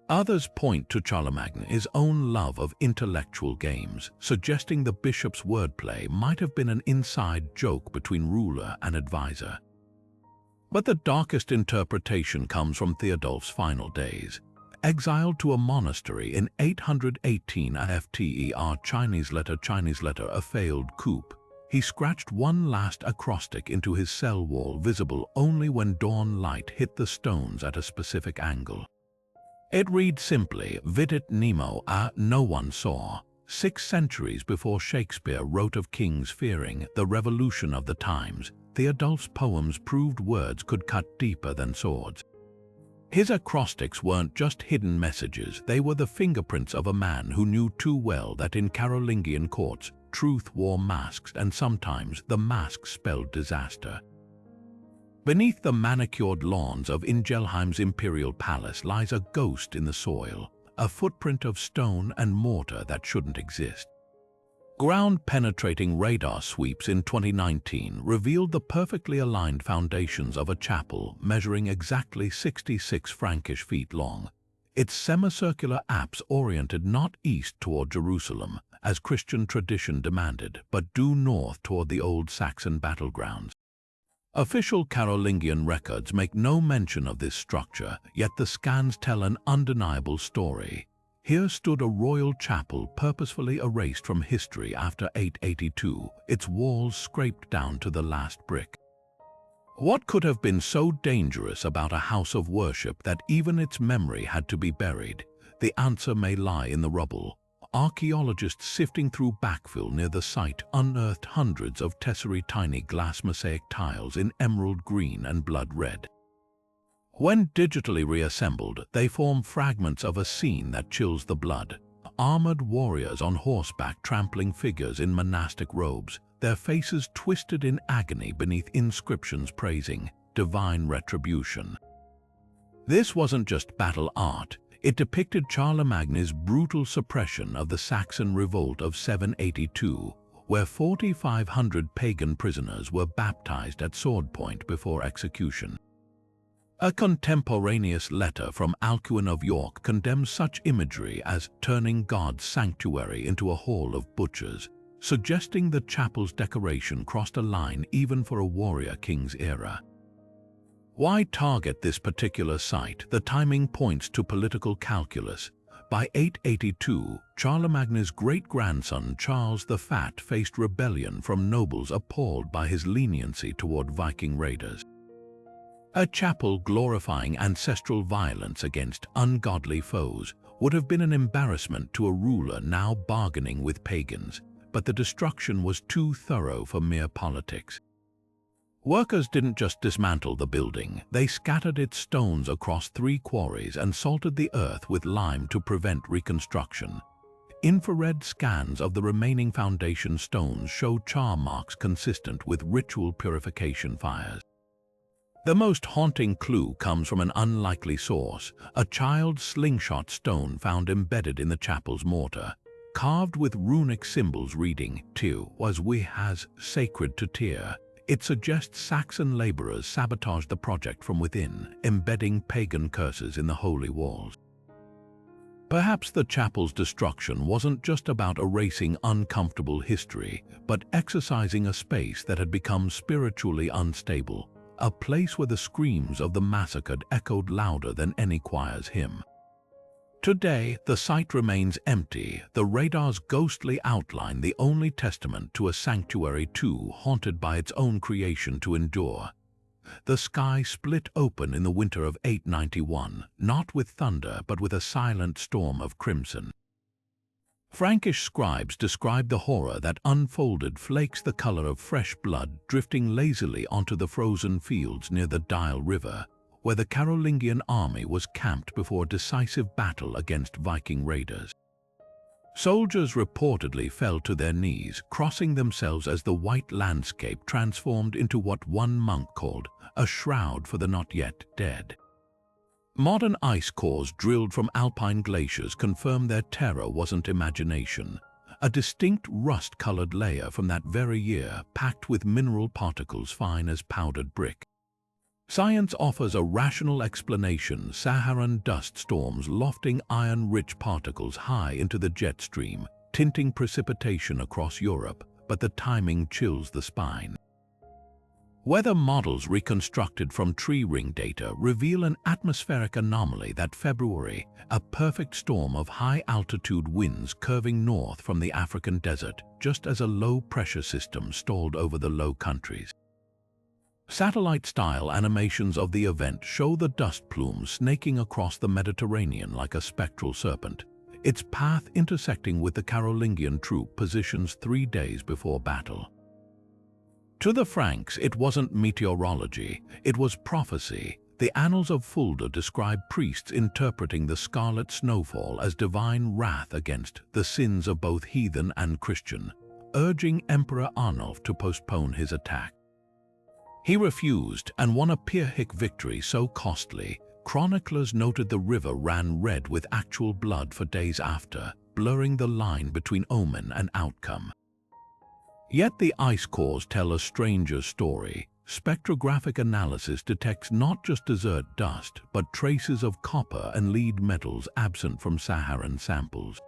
Others point to Charlemagne's own love of intellectual games, suggesting the bishop's wordplay might have been an inside joke between ruler and advisor. But the darkest interpretation comes from Theodulf's final days. Exiled to a monastery in 818 after Chinese letter, a failed coup, he scratched one last acrostic into his cell wall, visible only when dawn light hit the stones at a specific angle. It reads simply, Vidit nemo no one saw. 6 centuries before Shakespeare wrote of kings fearing the revolution of the times, Theodulf's poems proved words could cut deeper than swords. His acrostics weren't just hidden messages, they were the fingerprints of a man who knew too well that in Carolingian courts, truth wore masks and sometimes the masks spelled disaster. Beneath the manicured lawns of Ingelheim's imperial palace lies a ghost in the soil, a footprint of stone and mortar that shouldn't exist. Ground-penetrating radar sweeps in 2019 revealed the perfectly aligned foundations of a chapel measuring exactly 66 Frankish feet long. Its semicircular apse oriented not east toward Jerusalem, as Christian tradition demanded, but due north toward the old Saxon battlegrounds. Official Carolingian records make no mention of this structure, yet the scans tell an undeniable story. Here stood a royal chapel purposefully erased from history after 882, its walls scraped down to the last brick. What could have been so dangerous about a house of worship that even its memory had to be buried? The answer may lie in the rubble. Archaeologists sifting through backfill near the site unearthed hundreds of tesserae, tiny glass mosaic tiles in emerald green and blood red. When digitally reassembled, they form fragments of a scene that chills the blood. Armored warriors on horseback trampling figures in monastic robes, their faces twisted in agony beneath inscriptions praising divine retribution. This wasn't just battle art, it depicted Charlemagne's brutal suppression of the Saxon revolt of 782, where 4,500 pagan prisoners were baptized at sword point before execution. A contemporaneous letter from Alcuin of York condemns such imagery as turning God's sanctuary into a hall of butchers, suggesting the chapel's decoration crossed a line even for a warrior king's era. Why target this particular site? The timing points to political calculus. By 882, Charlemagne's great-grandson Charles the Fat faced rebellion from nobles appalled by his leniency toward Viking raiders. A chapel glorifying ancestral violence against ungodly foes would have been an embarrassment to a ruler now bargaining with pagans, but the destruction was too thorough for mere politics. Workers didn't just dismantle the building, they scattered its stones across 3 quarries and salted the earth with lime to prevent reconstruction. Infrared scans of the remaining foundation stones show char marks consistent with ritual purification fires. The most haunting clue comes from an unlikely source, a child's slingshot stone found embedded in the chapel's mortar, carved with runic symbols reading "Tyr was we has sacred to Tyr." It suggests Saxon laborers sabotaged the project from within, embedding pagan curses in the holy walls. Perhaps the chapel's destruction wasn't just about erasing uncomfortable history, but exorcising a space that had become spiritually unstable, a place where the screams of the massacred echoed louder than any choir's hymn. Today, the site remains empty, the radar's ghostly outline the only testament to a sanctuary too haunted by its own creation to endure. The sky split open in the winter of 891, not with thunder but with a silent storm of crimson. Frankish scribes described the horror that unfolded, flakes the color of fresh blood drifting lazily onto the frozen fields near the Dyle River, where the Carolingian army was camped before a decisive battle against Viking raiders. Soldiers reportedly fell to their knees, crossing themselves as the white landscape transformed into what one monk called a shroud for the not yet dead. Modern ice cores drilled from alpine glaciers confirm their terror wasn't imagination. A distinct rust-colored layer from that very year, packed with mineral particles fine as powdered brick. Science offers a rational explanation: Saharan dust storms lofting iron-rich particles high into the jet stream, tinting precipitation across Europe, but the timing chills the spine. Weather models reconstructed from tree ring data reveal an atmospheric anomaly that February, a perfect storm of high-altitude winds curving north from the African desert, just as a low-pressure system stalled over the Low Countries. Satellite-style animations of the event show the dust plume snaking across the Mediterranean like a spectral serpent, its path intersecting with the Carolingian troop positions 3 days before battle. To the Franks, it wasn't meteorology, it was prophecy. The Annals of Fulda describe priests interpreting the scarlet snowfall as divine wrath against the sins of both heathen and Christian, urging Emperor Arnulf to postpone his attack. He refused and won a Pyrrhic victory so costly, chroniclers noted the river ran red with actual blood for days after, blurring the line between omen and outcome. Yet the ice cores tell a stranger story. Spectrographic analysis detects not just desert dust, but traces of copper and lead metals absent from Saharan samples.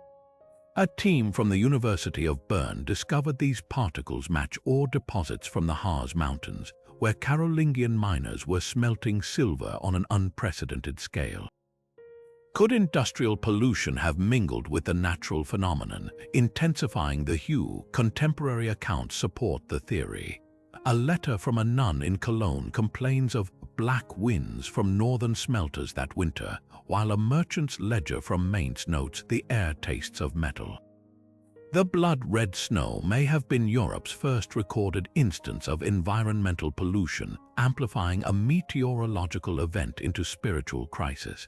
A team from the University of Bern discovered these particles match ore deposits from the Harz Mountains, where Carolingian miners were smelting silver on an unprecedented scale. Could industrial pollution have mingled with the natural phenomenon, intensifying the hue? Contemporary accounts support the theory. A letter from a nun in Cologne complains of black winds from northern smelters that winter, while a merchant's ledger from Mainz notes the air tastes of metal. The blood-red snow may have been Europe's first recorded instance of environmental pollution, amplifying a meteorological event into spiritual crisis.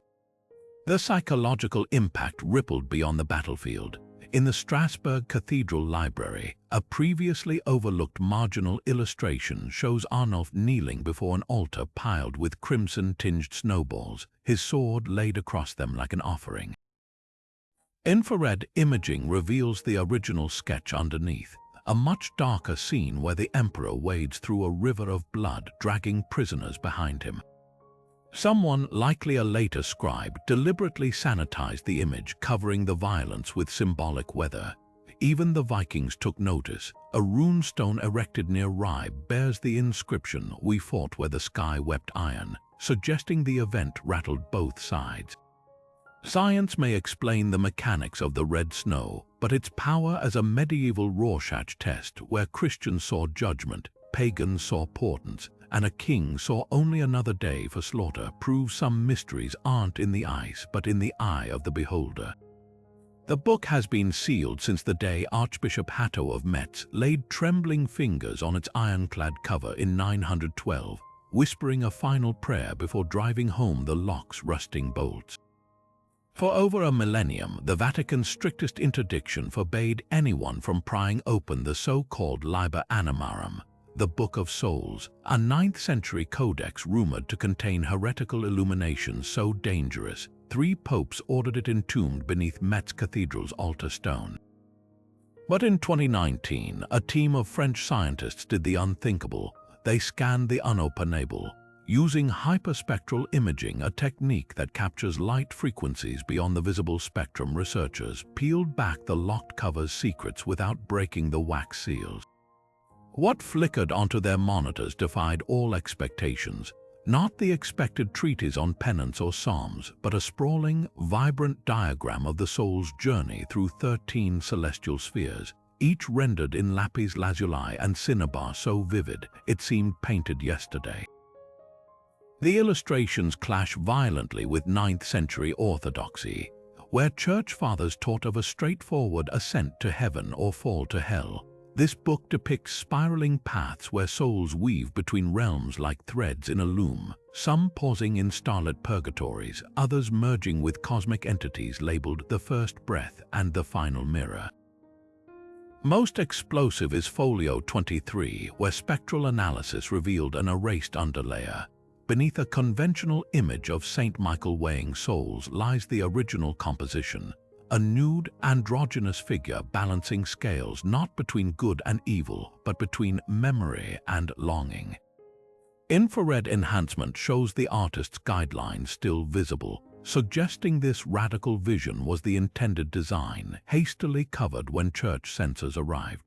The psychological impact rippled beyond the battlefield. In the Strasbourg Cathedral Library, a previously overlooked marginal illustration shows Arnulf kneeling before an altar piled with crimson-tinged snowballs, his sword laid across them like an offering. Infrared imaging reveals the original sketch underneath, a much darker scene where the emperor wades through a river of blood, dragging prisoners behind him. Someone, likely a later scribe, deliberately sanitized the image, covering the violence with symbolic weather. Even the Vikings took notice. A rune stone erected near Relive bears the inscription, "We fought where the sky wept iron," suggesting the event rattled both sides. Science may explain the mechanics of the red snow, but its power as a medieval Rorschach test where Christians saw judgment, pagans saw portents, and a king saw only another day for slaughter proves some mysteries aren't in the ice but in the eye of the beholder. The book has been sealed since the day Archbishop Hatto of Metz laid trembling fingers on its ironclad cover in 912, whispering a final prayer before driving home the lock's rusting bolts. For over a millennium, the Vatican's strictest interdiction forbade anyone from prying open the so-called Liber Animarum, the Book of Souls, a 9th-century codex rumored to contain heretical illuminations so dangerous, 3 popes ordered it entombed beneath Metz Cathedral's altar stone. But in 2019, a team of French scientists did the unthinkable. They scanned the unopenable, using hyperspectral imaging, a technique that captures light frequencies beyond the visible spectrum. Researchers peeled back the locked cover's secrets without breaking the wax seals. What flickered onto their monitors defied all expectations. Not the expected treatise on penance or psalms, but a sprawling, vibrant diagram of the soul's journey through 13 celestial spheres, each rendered in lapis lazuli and cinnabar so vivid it seemed painted yesterday. The illustrations clash violently with 9th-century orthodoxy. where church fathers taught of a straightforward ascent to heaven or fall to hell. This book depicts spiraling paths where souls weave between realms like threads in a loom, some pausing in starlit purgatories, others merging with cosmic entities labeled the first breath and the final mirror. Most explosive is Folio 23, where spectral analysis revealed an erased underlayer. Beneath a conventional image of Saint Michael weighing souls lies the original composition, a nude, androgynous figure balancing scales not between good and evil, but between memory and longing. Infrared enhancement shows the artist's guidelines still visible, suggesting this radical vision was the intended design, hastily covered when church censors arrived.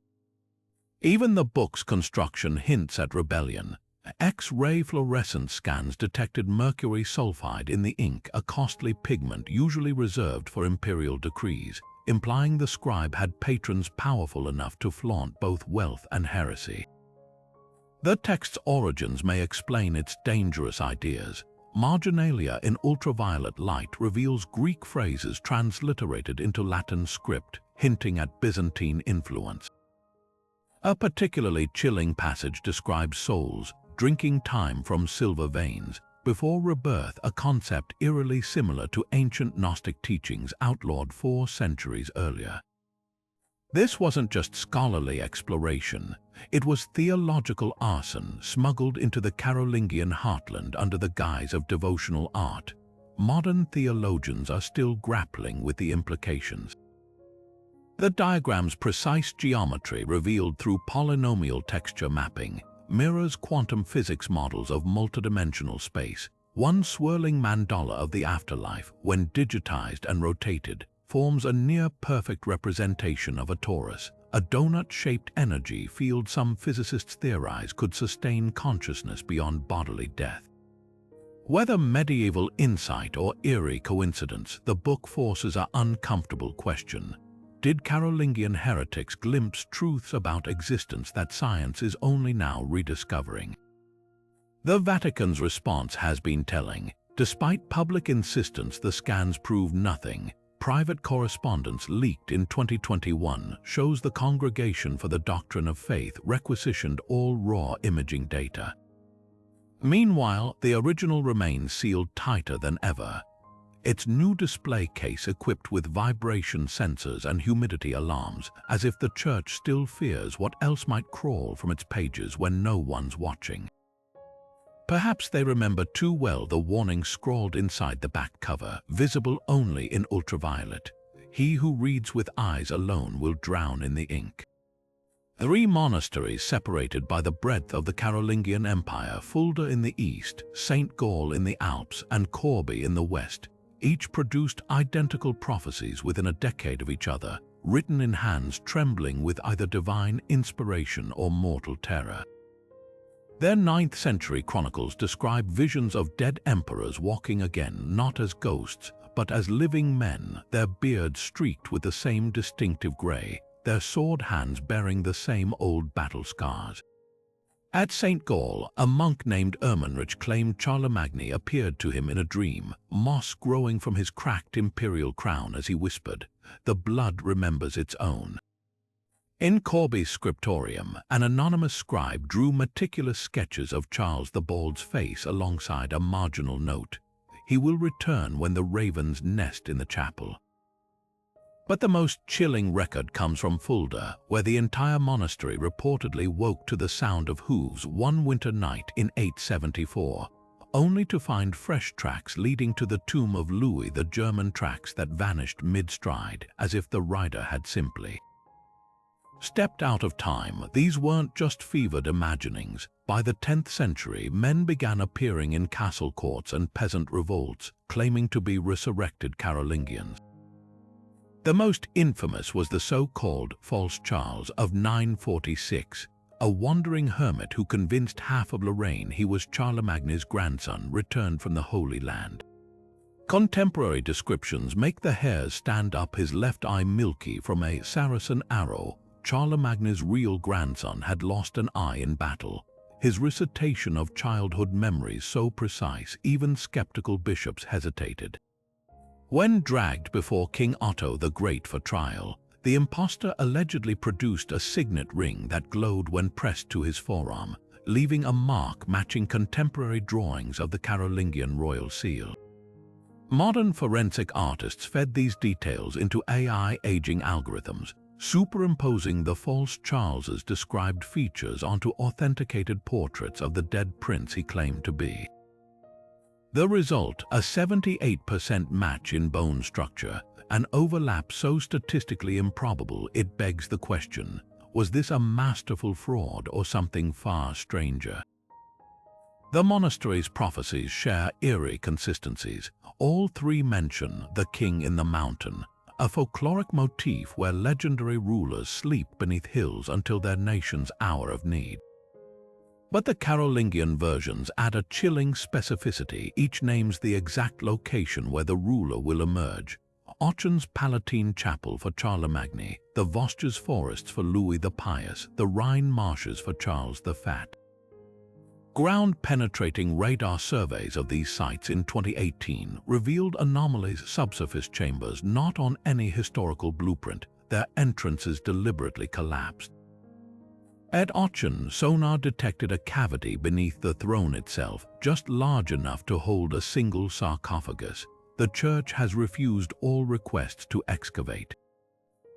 Even the book's construction hints at rebellion. X-ray fluorescence scans detected mercury sulfide in the ink, a costly pigment usually reserved for imperial decrees, implying the scribe had patrons powerful enough to flaunt both wealth and heresy. The text's origins may explain its dangerous ideas. Marginalia in ultraviolet light reveals Greek phrases transliterated into Latin script, hinting at Byzantine influence. A particularly chilling passage describes souls drinking time from silver veins before rebirth, a concept eerily similar to ancient Gnostic teachings outlawed 4 centuries earlier. This wasn't just scholarly exploration, it was theological arson smuggled into the Carolingian heartland under the guise of devotional art. Modern theologians are still grappling with the implications. The diagram's precise geometry revealed through polynomial texture mapping mirrors quantum physics models of multidimensional space. One swirling mandala of the afterlife, when digitized and rotated, forms a near-perfect representation of a torus, a donut-shaped energy field some physicists theorize could sustain consciousness beyond bodily death. Whether medieval insight or eerie coincidence, the book forces an uncomfortable question. Did Carolingian heretics glimpse truths about existence that science is only now rediscovering? The Vatican's response has been telling. Despite public insistence, the scans prove nothing. Private correspondence leaked in 2021 shows the Congregation for the Doctrine of Faith requisitioned all raw imaging data. Meanwhile, the original remains sealed tighter than ever. Its new display case equipped with vibration sensors and humidity alarms, as if the church still fears what else might crawl from its pages when no one's watching. Perhaps they remember too well the warning scrawled inside the back cover, visible only in ultraviolet. He who reads with eyes alone will drown in the ink. 3 monasteries separated by the breadth of the Carolingian Empire, Fulda in the east, St. Gall in the Alps, and Corby in the west, each produced identical prophecies within a decade of each other, written in hands trembling with either divine inspiration or mortal terror. Their 9th century chronicles describe visions of dead emperors walking again, not as ghosts, but as living men, their beards streaked with the same distinctive grey, their sword hands bearing the same old battle scars. At St. Gall, a monk named Ermenrich claimed Charlemagne appeared to him in a dream, moss growing from his cracked imperial crown as he whispered, "The blood remembers its own." In Corby's scriptorium, an anonymous scribe drew meticulous sketches of Charles the Bald's face alongside a marginal note, "He will return when the ravens nest in the chapel." But the most chilling record comes from Fulda, where the entire monastery reportedly woke to the sound of hooves one winter night in 874, only to find fresh tracks leading to the tomb of Louis, the German tracks that vanished mid-stride, as if the rider had simply stepped out of time. These weren't just fevered imaginings. By the 10th century, men began appearing in castle courts and peasant revolts, claiming to be resurrected Carolingians. The most infamous was the so-called False Charles of 946, a wandering hermit who convinced half of Lorraine he was Charlemagne's grandson returned from the Holy Land. Contemporary descriptions make the hairs stand up his left eye milky from a Saracen arrow. Charlemagne's real grandson had lost an eye in battle. His recitation of childhood memories so precise, even skeptical bishops hesitated. When dragged before King Otto the Great for trial, the impostor allegedly produced a signet ring that glowed when pressed to his forearm, leaving a mark matching contemporary drawings of the Carolingian royal seal. Modern forensic artists fed these details into AI aging algorithms, superimposing the false Charles's described features onto authenticated portraits of the dead prince he claimed to be. The result, a 78% match in bone structure, an overlap so statistically improbable it begs the question, was this a masterful fraud or something far stranger? The monastery's prophecies share eerie consistencies. All three mention the king in the mountain, a folkloric motif where legendary rulers sleep beneath hills until their nation's hour of need. But the Carolingian versions add a chilling specificity. Each names the exact location where the ruler will emerge. Auchen's Palatine Chapel for Charlemagne, the Vosges forests for Louis the Pious, the Rhine marshes for Charles the Fat. Ground-penetrating radar surveys of these sites in 2018 revealed anomalies, subsurface chambers not on any historical blueprint, their entrances deliberately collapsed. At Auchen, sonar detected a cavity beneath the throne itself, just large enough to hold a single sarcophagus. The church has refused all requests to excavate.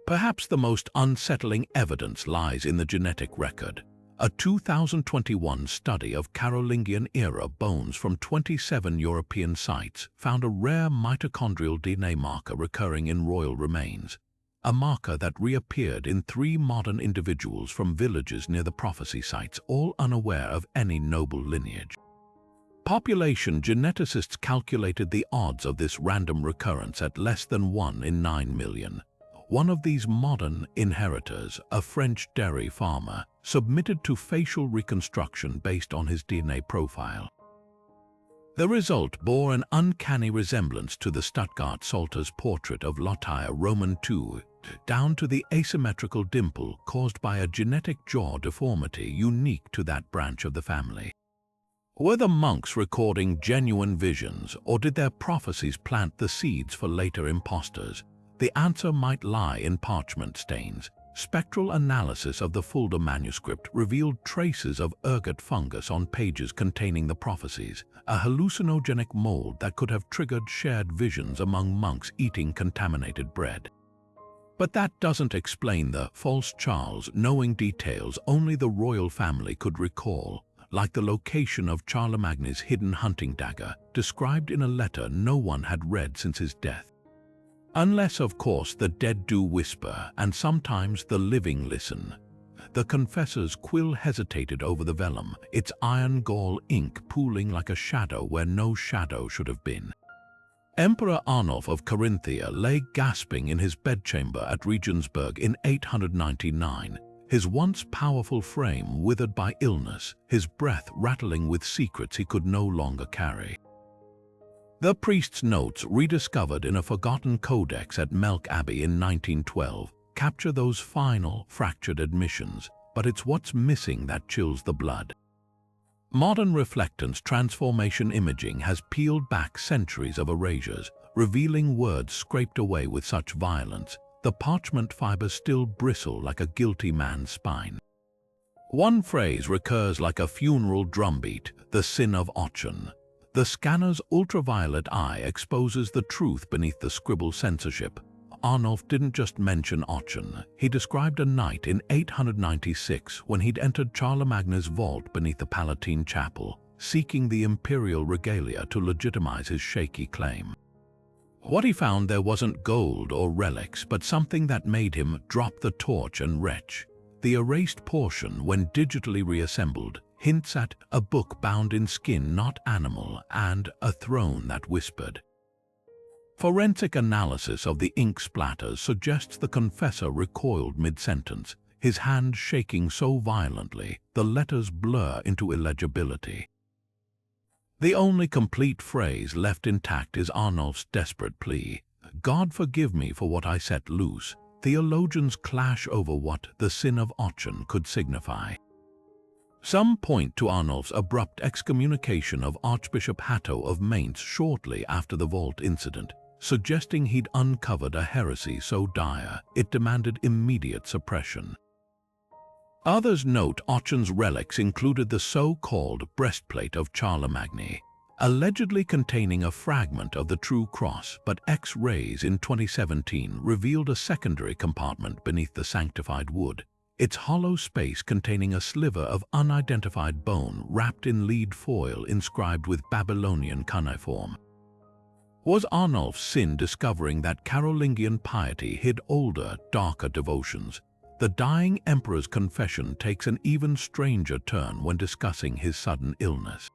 Perhaps the most unsettling evidence lies in the genetic record. A 2021 study of Carolingian-era bones from 27 European sites found a rare mitochondrial DNA marker recurring in royal remains, a marker that reappeared in 3 modern individuals from villages near the prophecy sites, all unaware of any noble lineage. Population geneticists calculated the odds of this random recurrence at less than 1 in 9 million. One of these modern inheritors, a French dairy farmer, submitted to facial reconstruction based on his DNA profile. The result bore an uncanny resemblance to the Stuttgart Psalter's portrait of Lothair Roman II, down to the asymmetrical dimple caused by a genetic jaw deformity unique to that branch of the family. Were the monks recording genuine visions, or did their prophecies plant the seeds for later impostors? The answer might lie in parchment stains. Spectral analysis of the Fulda manuscript revealed traces of ergot fungus on pages containing the prophecies, a hallucinogenic mold that could have triggered shared visions among monks eating contaminated bread. But that doesn't explain the false Charles knowing details only the royal family could recall, like the location of Charlemagne's hidden hunting dagger, described in a letter no one had read since his death. Unless, of course, the dead do whisper, and sometimes the living listen. The confessor's quill hesitated over the vellum, its iron gall ink pooling like a shadow where no shadow should have been. Emperor Arnulf of Carinthia lay gasping in his bedchamber at Regensburg in 899, his once powerful frame withered by illness, his breath rattling with secrets he could no longer carry. The priest's notes, rediscovered in a forgotten codex at Melk Abbey in 1912, capture those final, fractured admissions, but it's what's missing that chills the blood. Modern reflectance transformation imaging has peeled back centuries of erasures, revealing words scraped away with such violence, the parchment fibers still bristle like a guilty man's spine. One phrase recurs like a funeral drumbeat, the sin of Auchen. The scanner's ultraviolet eye exposes the truth beneath the scribble censorship. Arnulf didn't just mention Auchen. He described a night in 896 when he'd entered Charlemagne's vault beneath the Palatine Chapel, seeking the imperial regalia to legitimize his shaky claim. What he found there wasn't gold or relics, but something that made him drop the torch and retch. The erased portion, when digitally reassembled, hints at a book bound in skin not animal and a throne that whispered. Forensic analysis of the ink splatters suggests the confessor recoiled mid-sentence, his hand shaking so violently the letters blur into illegibility. The only complete phrase left intact is Arnulf's desperate plea, "God forgive me for what I set loose." Theologians clash over what the sin of Auchen could signify. Some point to Arnulf's abrupt excommunication of Archbishop Hatto of Mainz shortly after the vault incident. suggesting he'd uncovered a heresy so dire it demanded immediate suppression. Others note Otschon's relics included the so-called breastplate of Charlemagne, allegedly containing a fragment of the true cross, but X-rays in 2017 revealed a secondary compartment beneath the sanctified wood, its hollow space containing a sliver of unidentified bone wrapped in lead foil inscribed with Babylonian cuneiform. Was Arnulf's sin discovering that Carolingian piety hid older, darker devotions? The dying emperor's confession takes an even stranger turn when discussing his sudden illness.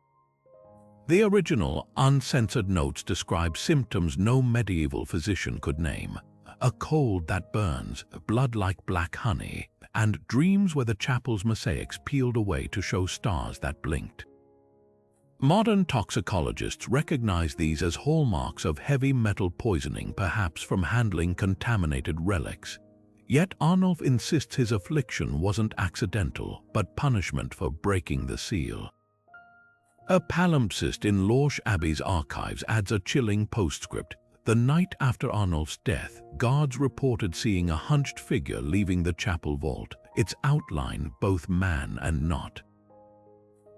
The original, uncensored notes describe symptoms no medieval physician could name: a cold that burns, blood like black honey, and dreams where the chapel's mosaics peeled away to show stars that blinked. Modern toxicologists recognize these as hallmarks of heavy metal poisoning, perhaps from handling contaminated relics. Yet Arnulf insists his affliction wasn't accidental, but punishment for breaking the seal. A palimpsest in Lorsch Abbey's archives adds a chilling postscript. The night after Arnulf's death, guards reported seeing a hunched figure leaving the chapel vault, its outline both man and not.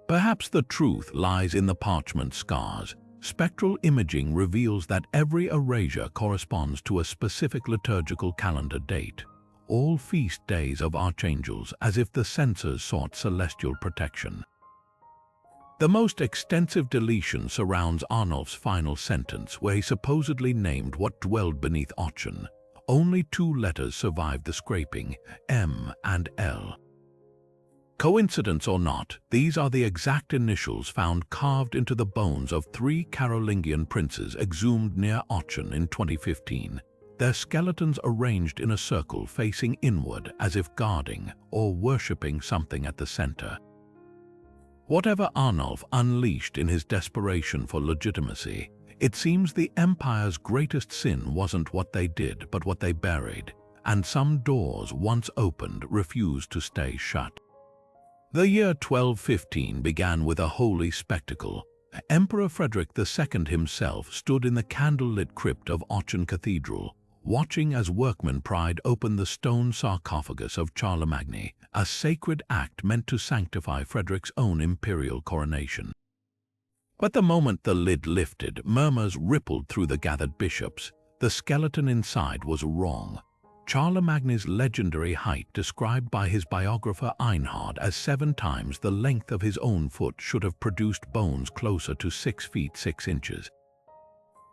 Perhaps the truth lies in the parchment scars. Spectral imaging reveals that every erasure corresponds to a specific liturgical calendar date, all feast days of archangels, as if the censors sought celestial protection. The most extensive deletion surrounds Arnulf's final sentence, where he supposedly named what dwelled beneath Otschon. Only 2 letters survived the scraping, M and L. Coincidence or not, these are the exact initials found carved into the bones of 3 Carolingian princes exhumed near Otschon in 2015, their skeletons arranged in a circle facing inward as if guarding or worshipping something at the center. Whatever Arnulf unleashed in his desperation for legitimacy, it seems the empire's greatest sin wasn't what they did but what they buried, and some doors once opened refused to stay shut. The year 1215 began with a holy spectacle. Emperor Frederick II himself stood in the candlelit crypt of Otschon Cathedral, watching as workmen pried open the stone sarcophagus of Charlemagne, a sacred act meant to sanctify Frederick's own imperial coronation. But the moment the lid lifted, murmurs rippled through the gathered bishops. The skeleton inside was wrong. Charlemagne's legendary height, described by his biographer Einhard as 7 times the length of his own foot, should have produced bones closer to 6 feet 6 inches.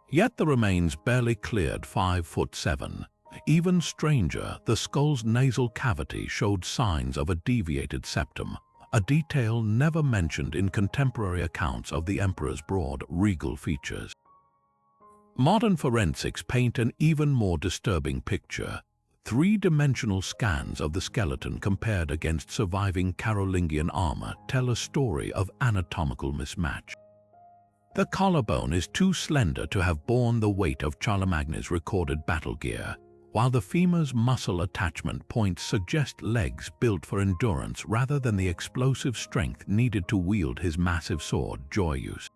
Yet the remains barely cleared 5'7". Even stranger, the skull's nasal cavity showed signs of a deviated septum, a detail never mentioned in contemporary accounts of the emperor's broad, regal features. Modern forensics paint an even more disturbing picture. 3-dimensional scans of the skeleton compared against surviving Carolingian armor tell a story of anatomical mismatch. The collarbone is too slender to have borne the weight of Charlemagne's recorded battle gear, while the femur's muscle attachment points suggest legs built for endurance rather than the explosive strength needed to wield his massive sword, Joyeuse.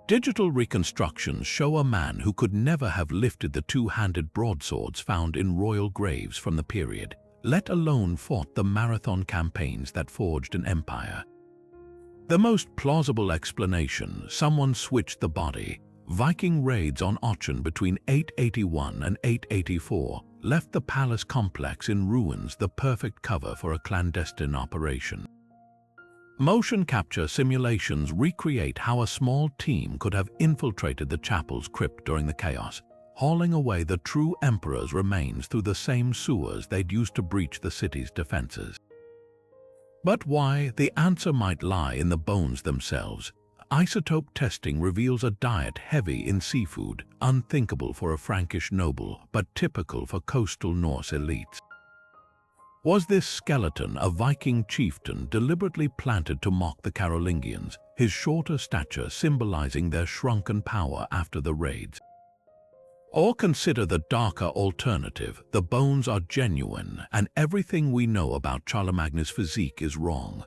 Digital reconstructions show a man who could never have lifted the 2-handed broadswords found in royal graves from the period, let alone fought the marathon campaigns that forged an empire. The most plausible explanation: someone switched the body. Viking raids on Otschon between 881 and 884 left the palace complex in ruins, the perfect cover for a clandestine operation. Motion capture simulations recreate how a small team could have infiltrated the chapel's crypt during the chaos, hauling away the true emperor's remains through the same sewers they'd used to breach the city's defenses. But why? The answer might lie in the bones themselves. Isotope testing reveals a diet heavy in seafood, unthinkable for a Frankish noble, but typical for coastal Norse elites. Was this skeleton a Viking chieftain deliberately planted to mock the Carolingians, his shorter stature symbolizing their shrunken power after the raids? Or consider the darker alternative: the bones are genuine, and everything we know about Charlemagne's physique is wrong.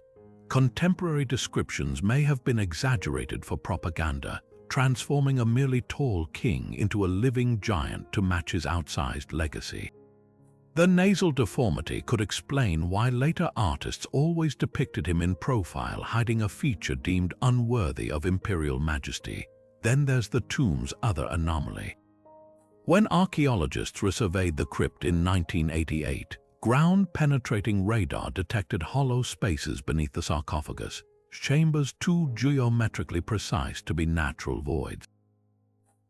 Contemporary descriptions may have been exaggerated for propaganda, transforming a merely tall king into a living giant to match his outsized legacy. The nasal deformity could explain why later artists always depicted him in profile, hiding a feature deemed unworthy of imperial majesty. Then there's the tomb's other anomaly. When archaeologists resurveyed the crypt in 1988, ground-penetrating radar detected hollow spaces beneath the sarcophagus, chambers too geometrically precise to be natural voids.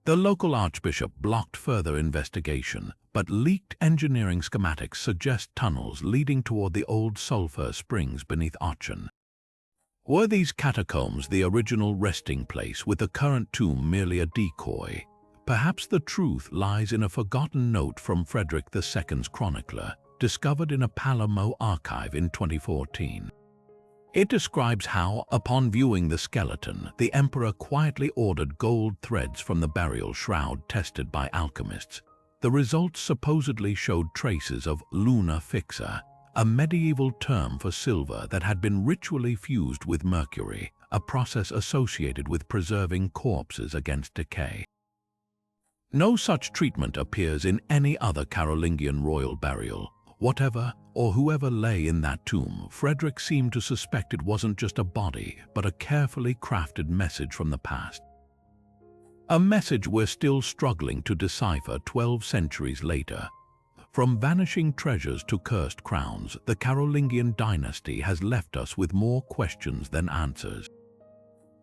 The local archbishop blocked further investigation, but leaked engineering schematics suggest tunnels leading toward the old sulfur springs beneath Aachen. Were these catacombs the original resting place, with the current tomb merely a decoy? Perhaps the truth lies in a forgotten note from Frederick II's chronicler, discovered in a Palermo archive in 2014. It describes how, upon viewing the skeleton, the emperor quietly ordered gold threads from the burial shroud tested by alchemists. The results supposedly showed traces of luna fixa, a medieval term for silver that had been ritually fused with mercury, a process associated with preserving corpses against decay. No such treatment appears in any other Carolingian royal burial. Whatever or whoever lay in that tomb, Frederick seemed to suspect it wasn't just a body, but a carefully crafted message from the past. A message we're still struggling to decipher 12 centuries later. From vanishing treasures to cursed crowns, the Carolingian dynasty has left us with more questions than answers.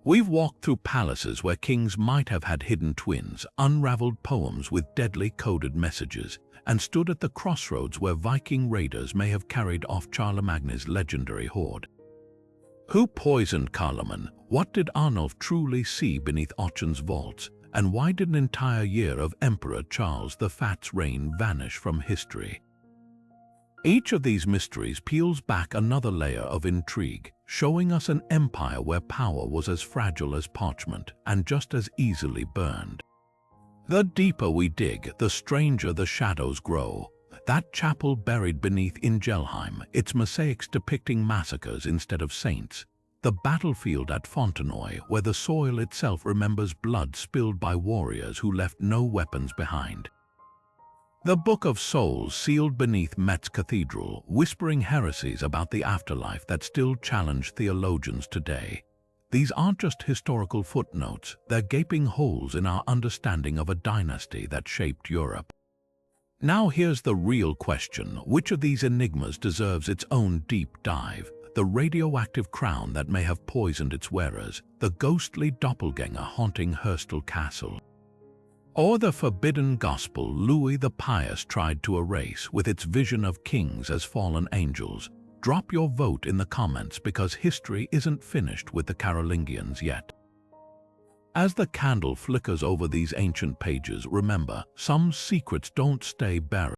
We've walked through palaces where kings might have had hidden twins, unraveled poems with deadly coded messages, and stood at the crossroads where Viking raiders may have carried off Charlemagne's legendary hoard. Who poisoned Carloman? What did Arnulf truly see beneath Aachen's vaults? And why did an entire year of Emperor Charles the Fat's reign vanish from history? Each of these mysteries peels back another layer of intrigue, showing us an empire where power was as fragile as parchment and just as easily burned. The deeper we dig, the stranger the shadows grow. That chapel buried beneath Ingelheim, its mosaics depicting massacres instead of saints. The battlefield at Fontenoy, where the soil itself remembers blood spilled by warriors who left no weapons behind. The Book of Souls sealed beneath Metz Cathedral, whispering heresies about the afterlife that still challenge theologians today. These aren't just historical footnotes, they're gaping holes in our understanding of a dynasty that shaped Europe. Now here's the real question: which of these enigmas deserves its own deep dive? The radioactive crown that may have poisoned its wearers, the ghostly doppelgänger haunting Herstal Castle, or the forbidden gospel Louis the Pious tried to erase with its vision of kings as fallen angels? Drop your vote in the comments, because history isn't finished with the Carolingians yet. As the candle flickers over these ancient pages, remember, some secrets don't stay buried.